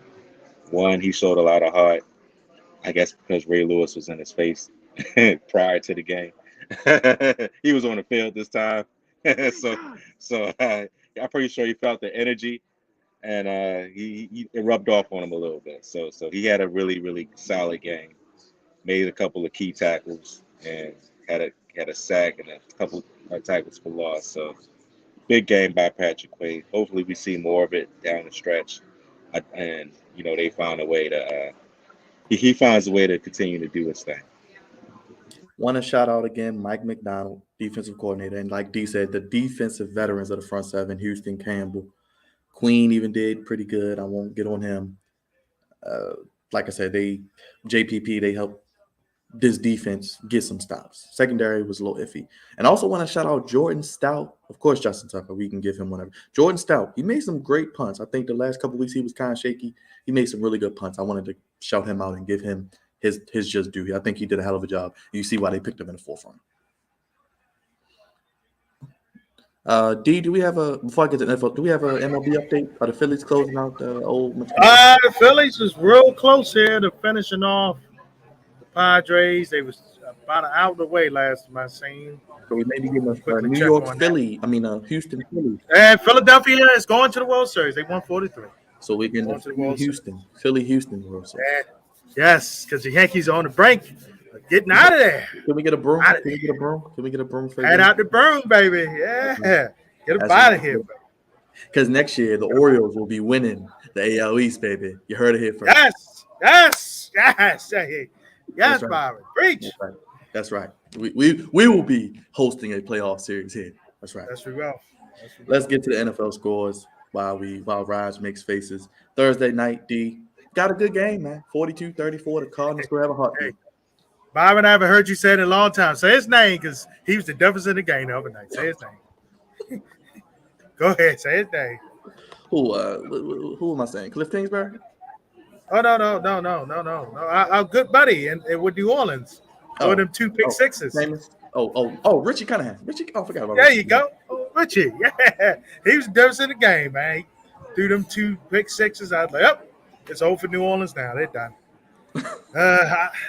one, he showed a lot of heart. I guess because Ray Lewis was in his face prior to the game. He was on the field this time, so I'm pretty sure he felt the energy, and he it rubbed off on him a little bit. So he had a really really solid game. Made a couple of key tackles and had a sack and a couple of tackles for loss. So big game by Patrick Quay. Hopefully we see more of it down the stretch, and they found a way to. He finds a way to continue to do his thing. Want to shout out again Mike McDonald, defensive coordinator. And like D said, the defensive veterans of the front seven, Houston, Campbell. Queen even did pretty good. I won't get on him. Uh, like I said, JPP, they helped this defense get some stops. Secondary was a little iffy. And I also want to shout out Jordan Stout. Of course, Justin Tucker, we can give him whatever. Jordan Stout, he made some great punts. I think the last couple of weeks he was kind of shaky. He made some really good punts. I wanted to shout him out and give him his just due. I think he did a hell of a job. You see why they picked him in the forefront. D, do we have before I get to the NFL, do we have an MLB update? Are the Phillies closing out the old? The Phillies was real close here to finishing off the Padres. They was about an hour away last time I seen. So we maybe give a Quickly New check York on that. Philly. I mean, Houston Philly. And Philadelphia is going to the World Series. They won 43. So we're getting Going to the World Houston, Philly, Houston World Series. Yes, because the Yankees are on the brink of getting out of there. Can we get a broom? Out of Can we get a broom? Can we get a broom for Head out the broom, baby. Yeah. Get up out of here, baby. Because next year the Orioles will be winning the AL East, baby. You heard it here first. Yes. Yes, right. Byron. Preach. That's right. We will be hosting a playoff series here. That's right. Yes, we will. Let's get to the NFL scores while Raj makes faces. Thursday night, D. got a good game, man. 42-34. The Cardinals still have a Hey, heartbeat. Byron, I haven't heard you say it in a long time. Say his name because he was the difference in the game the other night. Say his name. Go ahead. Say his name. Who am I saying? Cliff Kingsbury? Oh no! Our good buddy and with New Orleans, throw Oh, them two pick oh, sixes. famous. Oh, Richie Cunningham. Richie, oh, I forgot about There Richie. you go, oh, Richie. Yeah, he was the difference in the game, man. He threw them two pick sixes. I was like, oh, it's over for New Orleans now. They're done.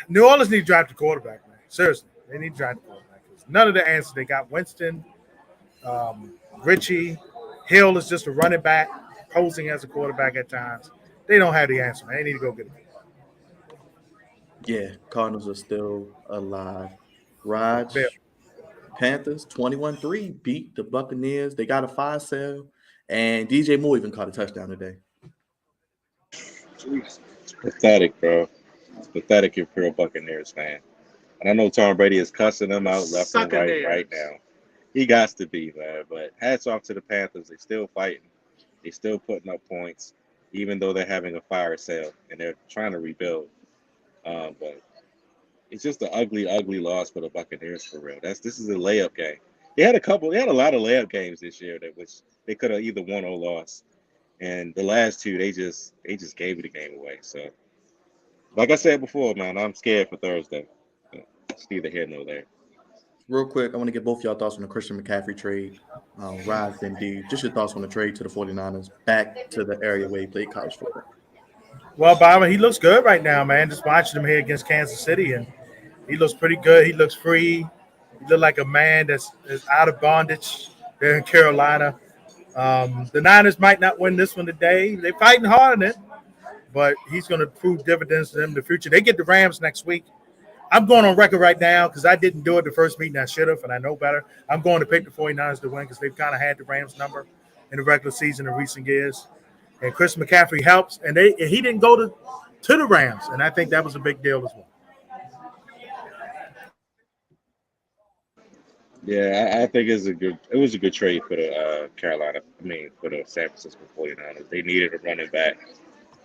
New Orleans need to draft a quarterback, man. Seriously, they need to draft a quarterback. 'Cause none of the answers they got. Winston, Richie, Hill is just a running back, posing as a quarterback at times. They don't have the answer, man. They need to go get it. Yeah, Cardinals are still alive. Bill. Raj, Panthers 21-3 beat the Buccaneers. They got a 5-sale, and DJ Moore even caught a touchdown today. It's pathetic, bro. It's pathetic if you're a Buccaneers fan. And I know Tom Brady is cussing them out left and right now. He got to be, man. But hats off to the Panthers. They still fighting. They still putting up points, even though they're having a fire sale and they're trying to rebuild. But it's just an ugly, ugly loss for the Buccaneers for real. This is a layup game. They had a lot of layup games this year that which they could have either won or lost. And the last two, they just gave the game away. So, like I said before, man, I'm scared for Thursday. It's neither here nor there. Real quick, I want to get both y'all thoughts on the Christian McCaffrey trade. Raj and D, just your thoughts on the trade to the 49ers back to the area where he played college football. Well, Byron, he looks good right now, man. Just watching him here against Kansas City, and he looks pretty good. He looks free. He looks like a man that's out of bondage there in Carolina. The Niners might not win this one today. They're fighting hard on it, but he's going to prove dividends to them in the future. They get the Rams next week. I'm going on record right now because I didn't do it the first meeting. I should have, and I know better. I'm going to pick the 49ers to win because they've kind of had the Rams number in the regular season in recent years. And Chris McCaffrey helps, and he didn't go to the Rams, and I think that was a big deal as well. Yeah, I think it was a good trade for the for the San Francisco 49ers. They needed a running back.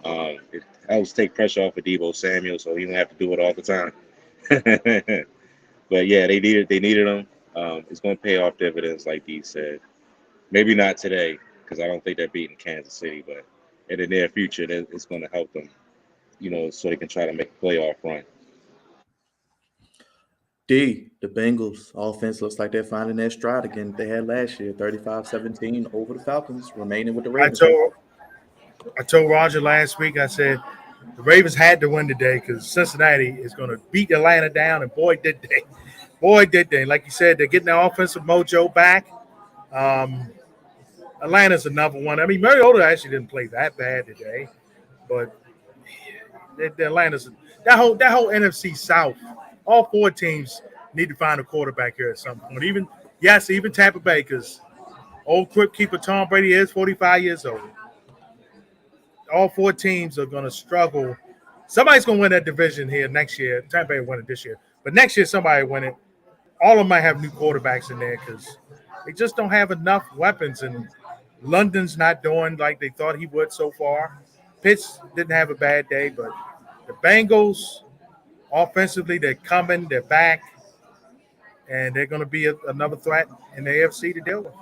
It helps take pressure off of Debo Samuel, so he don't have to do it all the time. But yeah, they needed him. It's going to pay off dividends, like Dee said. Maybe not today, because I don't think they're beating Kansas City, but in the near future, it's going to help them, so they can try to make a playoff run. D, the Bengals offense looks like they're finding their stride again they had last year, 35-17 over the Falcons, remaining with the I Ravens. told I told Roger last week. I said the Ravens had to win today because Cincinnati is going to beat Atlanta down, and boy did they! Boy did they! Like you said, they're getting their offensive mojo back. Um, Atlanta's another one. I mean, Mariota actually didn't play that bad today, but the Atlanta's that whole NFC South. All four teams need to find a quarterback here at some point. Even Tampa Bay, because old crypt keeper Tom Brady is 45 years old. All four teams are going to struggle. Somebody's going to win that division here next year. Tampa Bay will win it this year, but next year somebody will win it. All of them might have new quarterbacks in there because they just don't have enough weapons. And London's not doing like they thought he would so far. Pitts didn't have a bad day, but the Bengals offensively, they're coming, they're back, and they're going to be another threat in the AFC to deal with.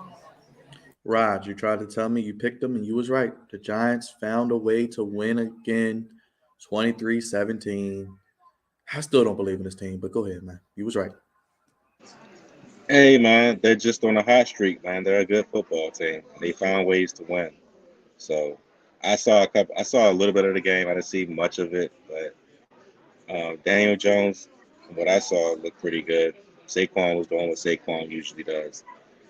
Raj, you tried to tell me you picked them, and you was right. The Giants found a way to win again, 23-17. I still don't believe in this team, but go ahead, man. You was right. Hey, man, they're just on a hot streak, man. They're a good football team. They found ways to win. So I saw a little bit of the game. I didn't see much of it, but Daniel Jones, from what I saw, looked pretty good. Saquon was doing what Saquon usually does.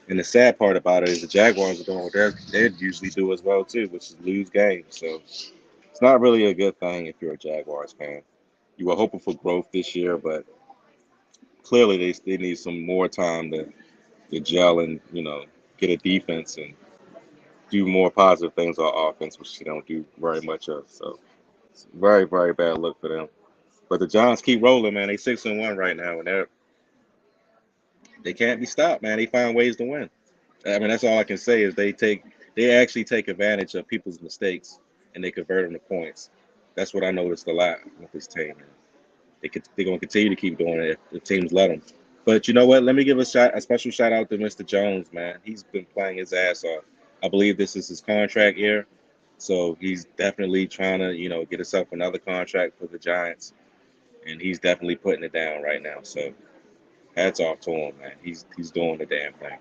And the sad part about it is the Jaguars are doing what they usually do as well too, which is lose games. So it's not really a good thing if you're a Jaguars fan. You were hoping for growth this year, but clearly they need some more time to gel and get a defense and do more positive things on offense, which they don't do very much of. So it's a very, very bad look for them. But the Giants keep rolling, man. They 6-1 right now, and they can't be stopped, man. They find ways to win. I mean, that's all I can say is they actually take advantage of people's mistakes and they convert them to points. That's what I noticed a lot with this team. They're going to continue to keep doing it if the teams let them. But you know what? Let me give a special shout out to Mr. Jones, man. He's been playing his ass off. I believe this is his contract year, so he's definitely trying to get himself another contract for the Giants, and he's definitely putting it down right now. So hats off to him, man. He's doing the damn thing.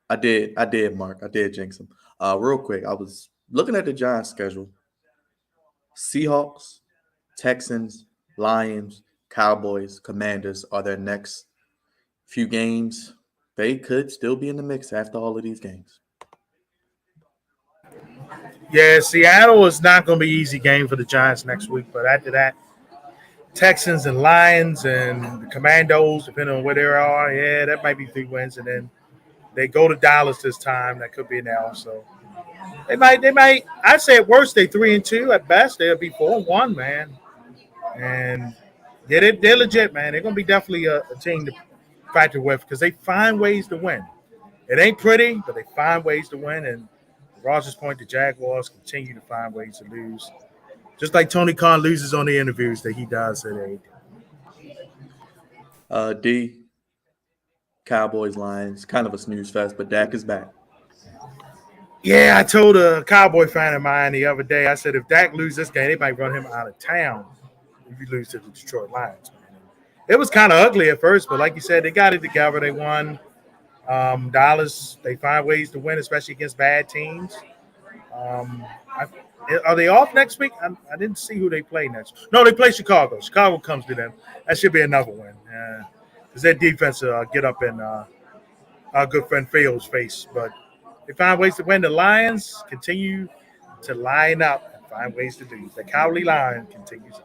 I did, Mark. I did jinx him. Real quick, I was looking at the Giants' schedule. Seahawks, Texans, Lions, Cowboys, Commanders are their next few games. They could still be in the mix after all of these games. Yeah, Seattle is not going to be an easy game for the Giants next week, but after that, Texans and Lions and the Commandos, depending on where they are, yeah, that might be 3 wins, and then they go to Dallas this time. That could be an L. So they might. I'd say at worst they 3-2. At best they'll be 4-1, man. And yeah, they're legit, man. They're gonna be definitely a team to factor with because they find ways to win. It ain't pretty, but they find ways to win. And Rogers' point, the Jaguars continue to find ways to lose, just like Tony Khan loses on the interviews that he does at a. D, Cowboys, Lions, kind of a snooze fest, but Dak is back. Yeah, I told a Cowboy fan of mine the other day. I said if Dak loses this game, they might run him out of town if you lose to the Detroit Lions. Man. It was kind of ugly at first, but like you said, they got it together. They won. Dallas, they find ways to win, especially against bad teams. Um, I, are they off next week? I didn't see who they play next. No, they play Chicago. Chicago comes to them. That should be another win. Because their defense get up in our good friend Fields' face. But they find ways to win. The Lions continue to line up and find ways to do. The Cowardly Lion continues.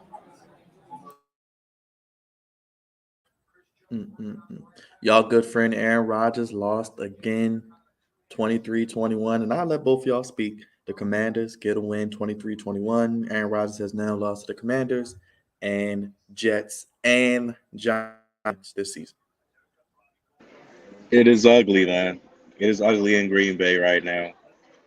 Mm-mm-mm. Y'all good friend Aaron Rodgers lost again 23-21, and I'll let both of y'all speak. The Commanders get a win 23-21. Aaron Rodgers has now lost to the Commanders and Jets and Giants this season. It is ugly, man. It is ugly in Green Bay right now.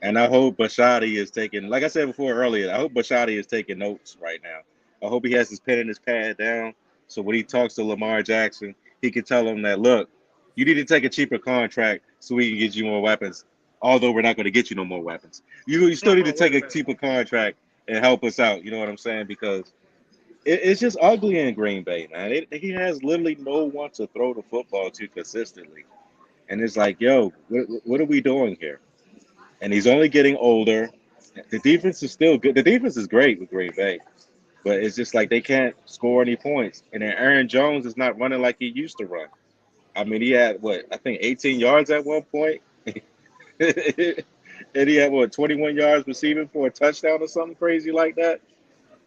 And I hope Bashadi is taking, like I said before earlier, I hope Bashadi is taking notes right now. I hope he has his pen and his pad down. So when he talks to Lamar Jackson, he can tell him that, look, you need to take a cheaper contract so we can get you more weapons. Although we're not going to get you no more weapons. You still need to take a cheaper contract and help us out. You know what I'm saying? Because it's just ugly in Green Bay, man. He has literally no one to throw the football to consistently. And it's like, yo, what are we doing here? And he's only getting older. The defense is still good. The defense is great with Green Bay, but it's just like they can't score any points. And then Aaron Jones is not running like he used to run. I mean, he had what I think 18 yards at one point, and he had what 21 yards receiving for a touchdown or something crazy like that.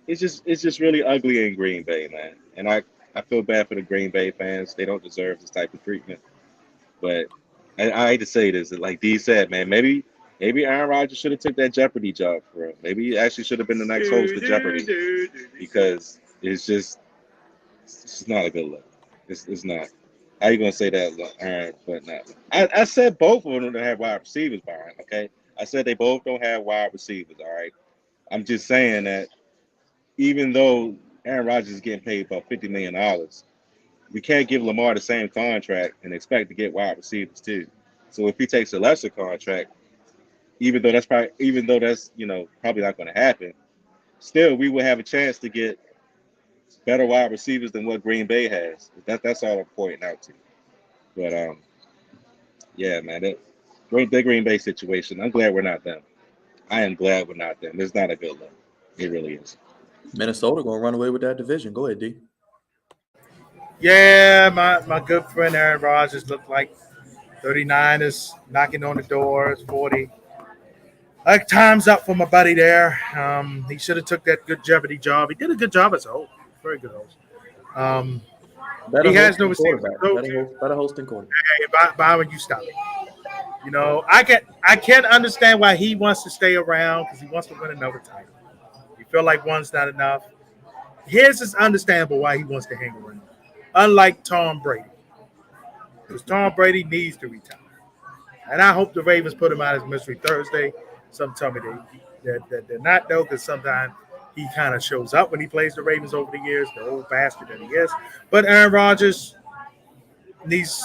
It's just really ugly in Green Bay, man. And I feel bad for the Green Bay fans. They don't deserve this type of treatment. But I hate to say this, like D said, man, maybe Aaron Rodgers should have took that Jeopardy job for him. Maybe he actually should have been the next host of Jeopardy because it's not a good look. It's not. How you gonna say that, Aaron? But not. I said both of them don't have wide receivers, Byron. Okay, I said they both don't have wide receivers. All right. I'm just saying that even though Aaron Rodgers is getting paid about $50 million, we can't give Lamar the same contract and expect to get wide receivers too. So if he takes a lesser contract, even though that's probably not going to happen, still we will have a chance to get better wide receivers than what Green Bay has. That's all I'm pointing out to. But yeah, man, that Green Bay situation. I'm glad we're not them. I am glad we're not them. It's not a good look. It really is. Minnesota gonna run away with that division. Go ahead, D. Yeah, my good friend Aaron Rodgers looked like 39 is knocking on the door. It's 40. Time's up for my buddy there. He should have took that good Jeopardy job. He did a good job as a host. Very good host. Um, Better he has host no than receivers to quarterback. throw Better to. host. Better host than quarterback. Hey, Byron, you stop it. I can't understand why he wants to stay around because he wants to win another title. He feel like one's not enough. His is understandable why he wants to hang around. Unlike Tom Brady, because Tom Brady needs to retire. And I hope the Ravens put him out of his misery Thursday. Some tell me that they're not, though, because sometimes he kind of shows up when he plays the Ravens over the years, the old bastard that he is. But Aaron Rodgers needs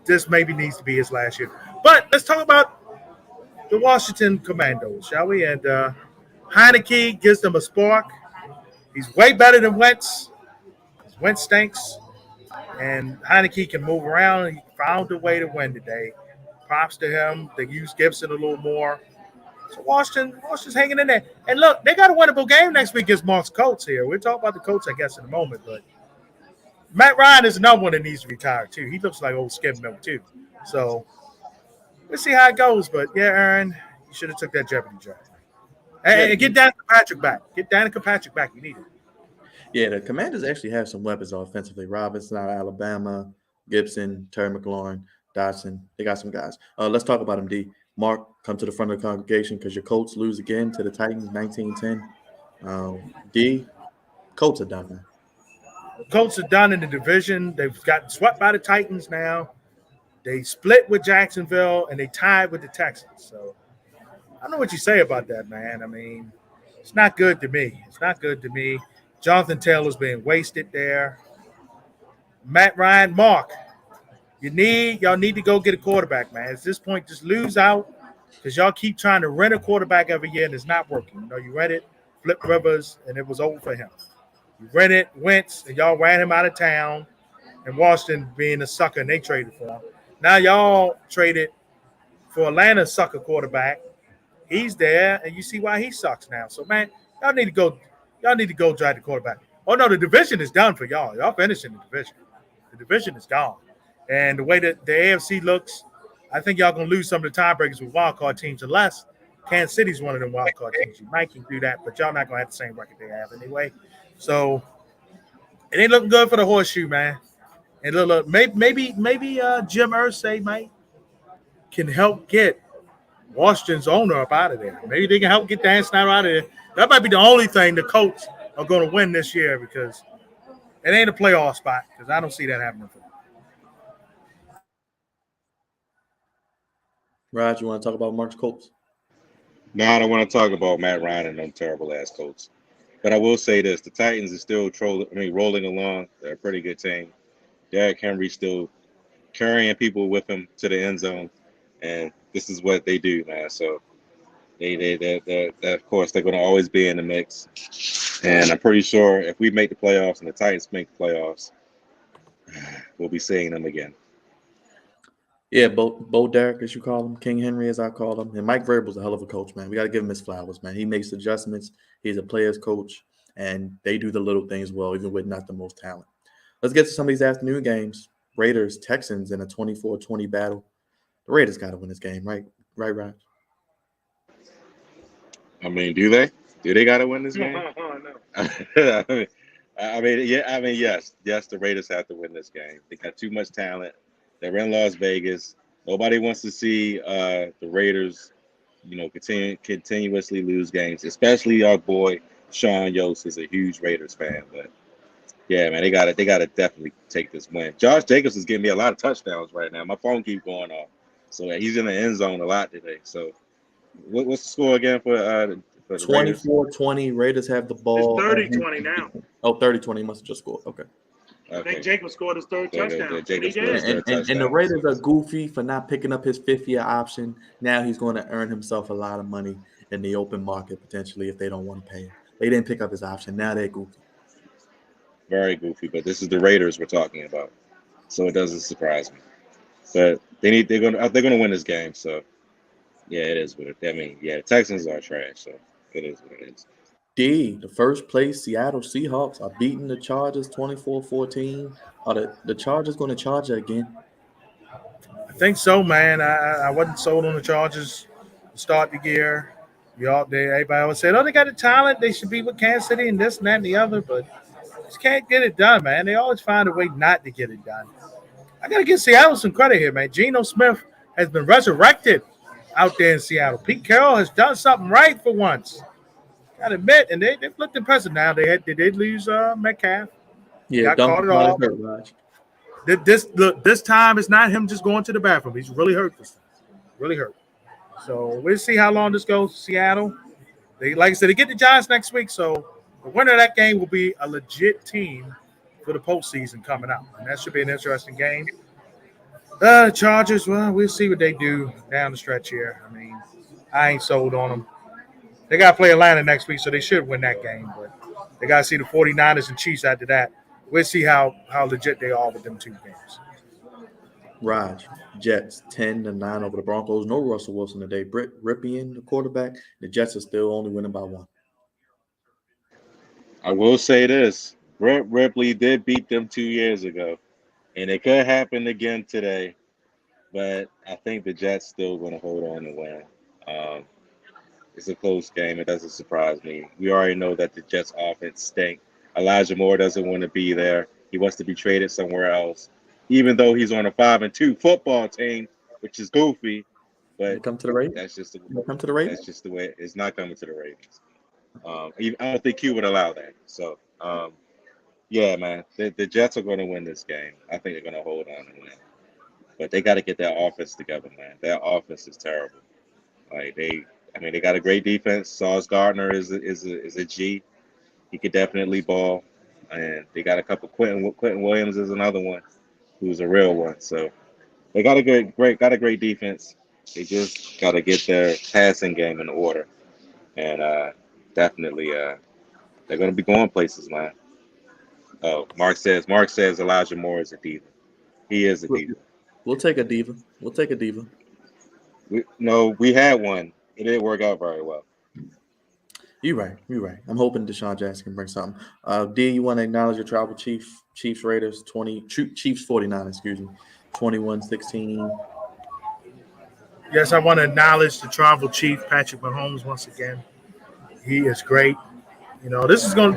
this maybe needs to be his last year. But let's talk about the Washington Commandos, shall we? And Heineke gives them a spark. He's way better than Wentz. Wentz stinks, and Heineke can move around. He found a way to win today. Props to him. They used Gibson a little more. So Washington's hanging in there. And look, they got a winnable game next week against Mark's Colts here. We'll talk about the Colts, I guess, in a moment. But Matt Ryan is another one that needs to retire, too. He looks like old skim milk, too. So we'll see how it goes. But, yeah, Aaron, you should have took that Jeopardy job. Hey, get Danica Patrick back. Get Danica Patrick back. You need it. Yeah, the Commanders actually have some weapons offensively. Robinson out of Alabama, Gibson, Terry McLaurin, Dodson. They got some guys. Let's talk about them, D. Mark, come to the front of the congregation because your Colts lose again to the Titans, 19-10. D, Colts are done, man. Colts are done in the division. They've gotten swept by the Titans now. They split with Jacksonville, and they tied with the Texans. So I don't know what you say about that, man. I mean, it's not good to me. It's not good to me. Jonathan Taylor's being wasted there. Matt Ryan, Mark, y'all need to go get a quarterback, man. At this point, just lose out because y'all keep trying to rent a quarterback every year, and it's not working. You know, you rented Flip Rivers, and it was over for him. You rented Wentz, and y'all ran him out of town, and Washington being a sucker, and they traded for him. Now y'all traded for Atlanta's sucker quarterback. He's there, and you see why he sucks now. So, man, y'all need to go drive the quarterback. Oh, no, the division is done for y'all. Y'all finishing the division. The division is gone. And the way that the AFC looks, I think y'all going to lose some of the tiebreakers with wildcard teams unless Kansas City's one of them wildcard teams. You might can do that, but y'all not going to have the same record they have anyway. So it ain't looking good for the horseshoe, man. And look, maybe Jim Irsay can help get Washington's owner up out of there. Maybe they can help get Dan Snyder out of there. That might be the only thing the Colts are going to win this year because it ain't a playoff spot because I don't see that happening for them. Raj, you want to talk about Mark's Colts? No, I don't want to talk about Matt Ryan and them terrible ass Colts. But I will say this: the Titans are still rolling along. They're a pretty good team. Derrick Henry still carrying people with him to the end zone, and this is what they do, man. So they of course they're going to always be in the mix. And I'm pretty sure if we make the playoffs and the Titans make the playoffs, we'll be seeing them again. Yeah, Bo Derek, as you call him, King Henry, as I call him, and Mike Vrabel's a hell of a coach, man. We got to give him his flowers, man. He makes adjustments. He's a player's coach, and they do the little things well, even with not the most talent. Let's get to some of these afternoon games. Raiders, Texans in a 24-20 battle. The Raiders got to win this game, right? Right, Raj? I mean, do they? Do they got to win this game? No. Yes. The Raiders have to win this game. They got too much talent. They're in Las Vegas. Nobody wants to see the Raiders, continuously lose games. Especially our boy Sean Yost is a huge Raiders fan. But yeah, man, they got to definitely take this win. Josh Jacobs is giving me a lot of touchdowns right now. My phone keeps going off, so he's in the end zone a lot today. So, what's the score again for the 24-20. Raiders have the ball. It's 30-20 now. Oh, 30-20 must have just scored. Okay. I think Jacob scored his third touchdown. And the Raiders are goofy for not picking up his fifth-year option. Now he's going to earn himself a lot of money in the open market potentially if they don't want to pay him. They didn't pick up his option. Now they're goofy. Very goofy, but this is the Raiders we're talking about, so it doesn't surprise me. But they're gonna win this game. So yeah, it is what it. I mean, yeah, the Texans are trash, so it is what it is. D, the first place Seattle Seahawks are beating the Chargers 24-14. Are the Chargers going to charge again? I think so, man. I wasn't sold on the Chargers to start the year. Everybody always said, they got the talent. They should be with Kansas City and this and that and the other, but just can't get it done, man. They always find a way not to get it done. I got to give Seattle some credit here, man. Geno Smith has been resurrected out there in Seattle. Pete Carroll has done something right for once. Got to admit, and they looked impressive now. They did lose Metcalf. Yeah, got caught it off. Hurt, This time it's not him just going to the bathroom. He's really hurt this time. really hurt. So we'll see how long this goes. Seattle, they like I said, they get the Giants next week. So the winner of that game will be a legit team for the postseason coming out, and that should be an interesting game. Chargers, well, we'll see what they do down the stretch here. I mean, I ain't sold on them. They got to play Atlanta next week, so they should win that game. But they got to see the 49ers and Chiefs after that. We'll see how legit they are with them two games. Raj, Jets 10-9 over the Broncos. No Russell Wilson today. Britt Ripien, the quarterback. The Jets are still only winning by 1. I will say this: Brett Ripley did beat them 2 years ago, and it could happen again today. But I think the Jets still going to hold on to win. Um, it's a close game. It doesn't surprise me. We already know that the Jets' offense stink. Elijah Moore doesn't want to be there. He wants to be traded somewhere else, even though he's on a 5-2 football team, which is goofy. But Come to the Ravens. that's just Come to the Ravens. that's just the way it's not coming to the Ravens. I don't think Q would allow that. So, yeah, man, the Jets are going to win this game. I think they're going to hold on and win. But they got to get their offense together, man. Their offense is terrible. They got a great defense. Sauce Gardner is a G. He could definitely ball, and they got a couple. Quentin Williams is another one, who's a real one. So they got a great defense. They just got to get their passing game in order, and definitely they're going to be going places, man. Oh, Mark says Elijah Moore is a diva. He is a diva. We'll take a diva. We had one. It didn't work out very well. You're right. I'm hoping Deshaun Jackson can bring something. D, you want to acknowledge your tribal Chiefs Raiders 20 Chiefs 49, 21-16. Yes, I want to acknowledge the tribal chief, Patrick Mahomes, once again. He is great. This is kind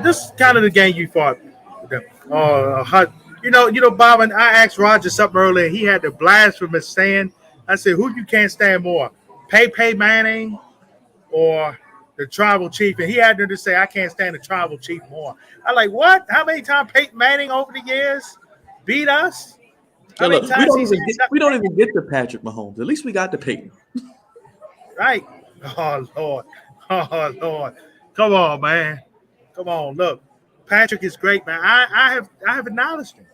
of the game you fought with them. Bob, and I asked Roger something earlier. He had the blasphemous saying. I said, who you can't stand more, Pay Manning or the tribal chief? And he had to say, I can't stand the tribal chief more. I'm like, what? How many times Peyton Manning over the years beat us? We don't even get to Patrick Mahomes. At least we got to Peyton. Right. Oh, Lord. Come on, man. Come on. Look, Patrick is great, man. I have acknowledged him.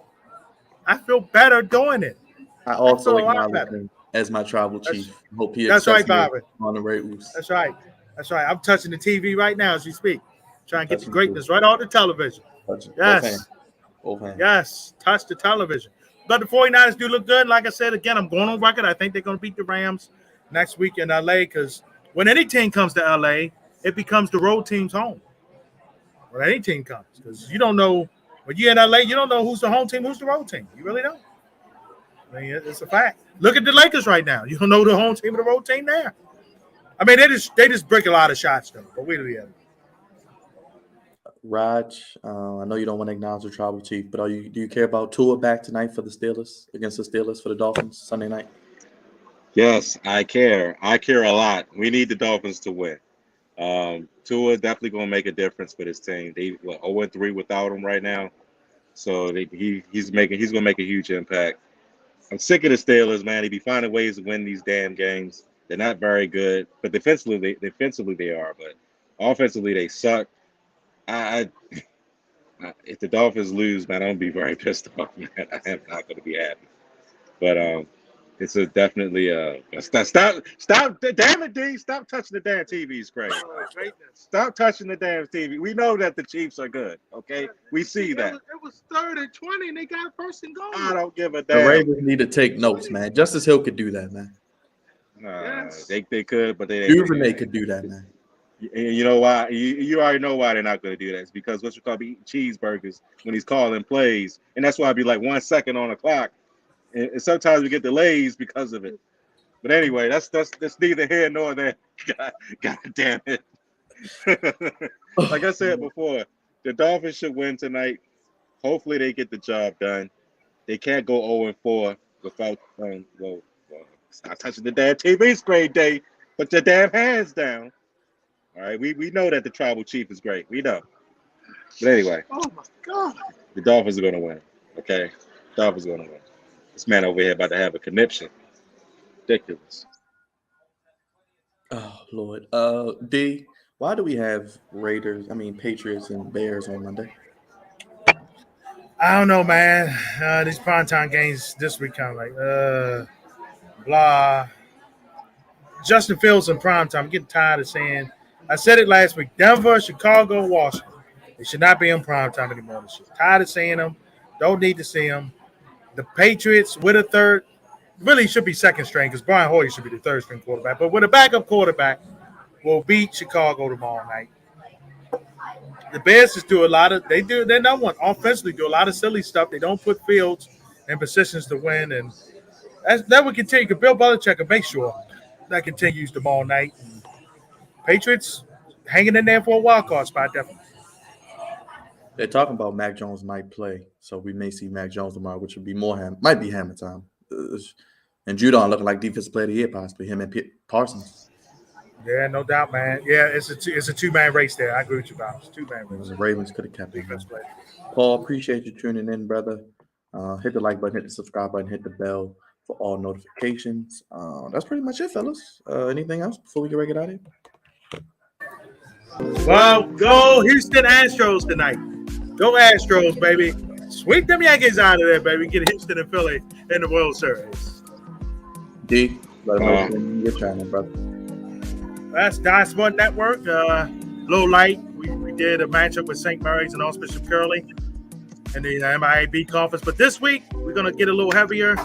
I feel better doing it. I also acknowledge him as my tribal chief. Hope he that's right, Bobby. On the Raiders. That's right. I'm touching the TV right now as you speak. Trying to get the greatness right off the television. Yes. Both hands. Yes. Touch the television. But the 49ers do look good. Like I said, again, I'm going on record. I think they're going to beat the Rams next week in L.A. because when any team comes to L.A., it becomes the road team's home. When any team comes. Because you don't know, when you're in L.A., you don't know who's the home team, who's the road team. You really don't. I mean, it's a fact. Look at the Lakers right now. You don't know the home team or the road team there. I mean, they just break a lot of shots, though. But we do the other. Raj, I know you don't want to acknowledge the tribal chief, but do you care about Tua back tonight for the Steelers, against the Steelers for the Dolphins Sunday night? Yes, I care. I care a lot. We need the Dolphins to win. Tua is definitely going to make a difference for this team. They 0-3 without him right now, so he's going to make a huge impact. I'm sick of the Steelers, man. They be finding ways to win these damn games. They're not very good, but defensively they are. But offensively, they suck. If the Dolphins lose, man, I'm gonna be very pissed off, man. I am not gonna be happy. But it's definitely stop damn it, D, stop touching the damn TV screen. Stop touching the damn TV. We know that the Chiefs are good, okay? We see that. It was 3rd and 20, and they got first and goal. I don't give a damn. The Ravens need to take notes, man. Justice Hill could do that, man. Yes. They could, but they Duvernay could do that, man. You know why? You already know why they're not going to do that. It's because what's called eating cheeseburgers when he's calling plays, and that's why I'd be like 1 second on the clock, and sometimes we get delays because of it. But anyway, that's neither here nor there. God damn it! Like I said before, the Dolphins should win tonight. Hopefully, they get the job done. They can't go 0-4 without stop touching the damn TV screen, Day. Put your damn hands down. All right, we know that the tribal chief is great. We know. But anyway. Oh, my God. The Dolphins are going to win, okay? Dolphins are going to win. This man over here about to have a conniption. Ridiculous. Oh Lord. D. Why do we have Patriots and Bears on Monday? I don't know, man. These primetime games this week kind of like blah. Justin Fields in primetime. I'm getting tired of saying. I said it last week. Denver, Chicago, Washington. They should not be in primetime anymore this year. Tired of seeing them. Don't need to see them. The Patriots with a third, really should be second string because Brian Hoyer should be the third string quarterback. But with a backup quarterback, will beat Chicago tomorrow night. The Bears just do a lot of they're not one offensively do a lot of silly stuff. They don't put Fields in positions to win, and that would continue. Bill Belichick will make sure that continues tomorrow night. And Patriots hanging in there for a wild card spot, definitely. They're talking about Mac Jones might play, so we may see Mac Jones tomorrow, which would be might be hammer time. And Judon looking like defensive player of the year, possibly him and Parsons. Yeah, no doubt, man. Yeah, it's a two-man race there. I agree with you, Bob. It's a two-man race. The Ravens could have kept him. Defense player. Paul, appreciate you tuning in, brother. Hit the like button, hit the subscribe button, hit the bell for all notifications. That's pretty much it, fellas. Anything else before we get ready to get out of here? Well, go Houston Astros tonight. Go Astros, baby. Sweep them Yankees out of there, baby. Get Houston and Philly in the World Series. D, let them know your channel, brother. That's Dice Sport Network. Little light. We did a matchup with St. Mary's and Archbishop Curley in the MIAB conference. But this week, we're going to get a little heavier.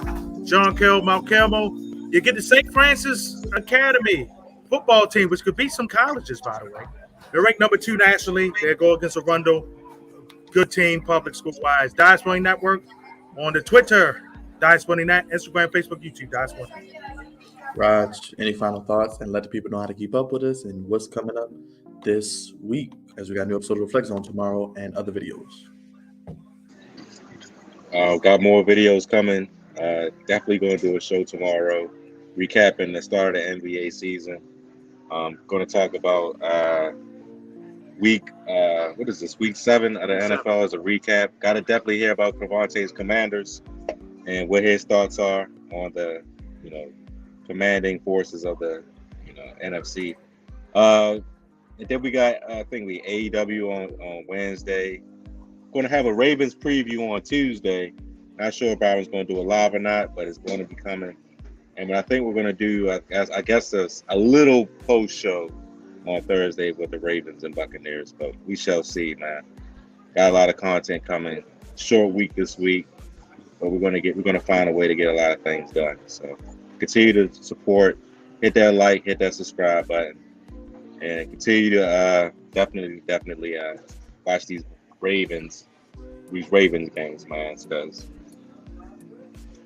John Kell, Mount Carmel. You get the St. Francis Academy football team, which could beat some colleges, by the way. They're ranked number 2 nationally. They go against Arundel. Good team, public school-wise. Dice Sport Network on the Twitter. Dice Sport Net, Instagram, Facebook, YouTube. Dice Sport. Raj, any final thoughts? And let the people know how to keep up with us and what's coming up this week, as we got a new episode of Reflect Zone tomorrow and other videos. Got more videos coming. Definitely going to do a show tomorrow, recapping the start of the NBA season. Going to talk about week 7 of the NFL as a recap. Got to definitely hear about Cavante's Commanders and what his thoughts are on the commanding forces of the NFC. And then we got AEW on Wednesday. Going to have a Ravens preview on Tuesday. Not sure if Byron's going to do a live or not, but it's going to be coming. And I think we're going to do, I guess, a little post show on Thursday with the Ravens and Buccaneers. But we shall see, man. Got a lot of content coming. Short week this week, but we're going to find a way to get a lot of things done. So continue to support, hit that like, hit that subscribe button, and continue to definitely watch these Ravens games, man, because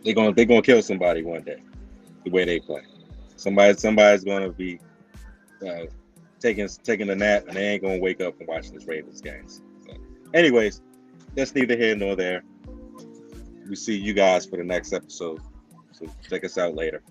they're gonna kill somebody one day. The way they play, somebody's gonna be taking a nap, and they ain't gonna wake up and watch this Ravens games. So, anyways, that's neither here nor there. We see you guys for the next episode. So check us out later.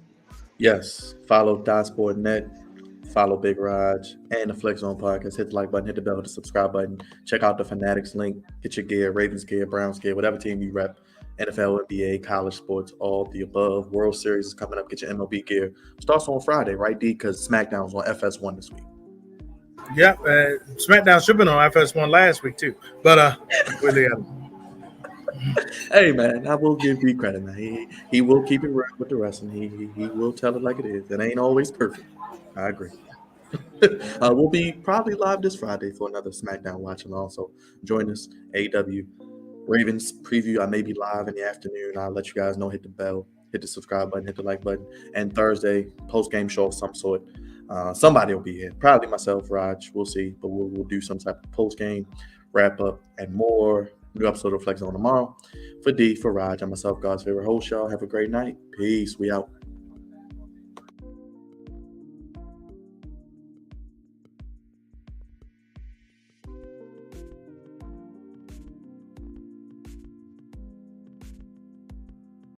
Yes, follow DotSportNet, follow Big Raj and the Flex Zone Podcast. Hit the like button, hit the bell, hit the subscribe button. Check out the Fanatics link. Get your gear, Ravens gear, Browns gear, whatever team you rep. NFL, NBA, college sports, all the above. World Series is coming up. Get your MLB gear. Starts on Friday, right, D? Because SmackDown's on FS1 this week. Yep, SmackDown should have been on FS1 last week too, but really. Hey man, I will give D credit, man. He will keep it real with the wrestling. He will tell it like it is. It ain't always perfect. I agree. We'll be probably live this Friday for another SmackDown watch, and also join us AEW Ravens preview. I may be live in the afternoon. I'll let you guys know. Hit the bell, hit the subscribe button, hit the like button, and Thursday post-game show of some sort. Somebody will be here. Probably myself, Raj. We'll see, but we'll do some type of post-game wrap up and more. New episode of Flex on tomorrow. For D, for Raj, and myself, God's favorite host, y'all. Have a great night. Peace. We out.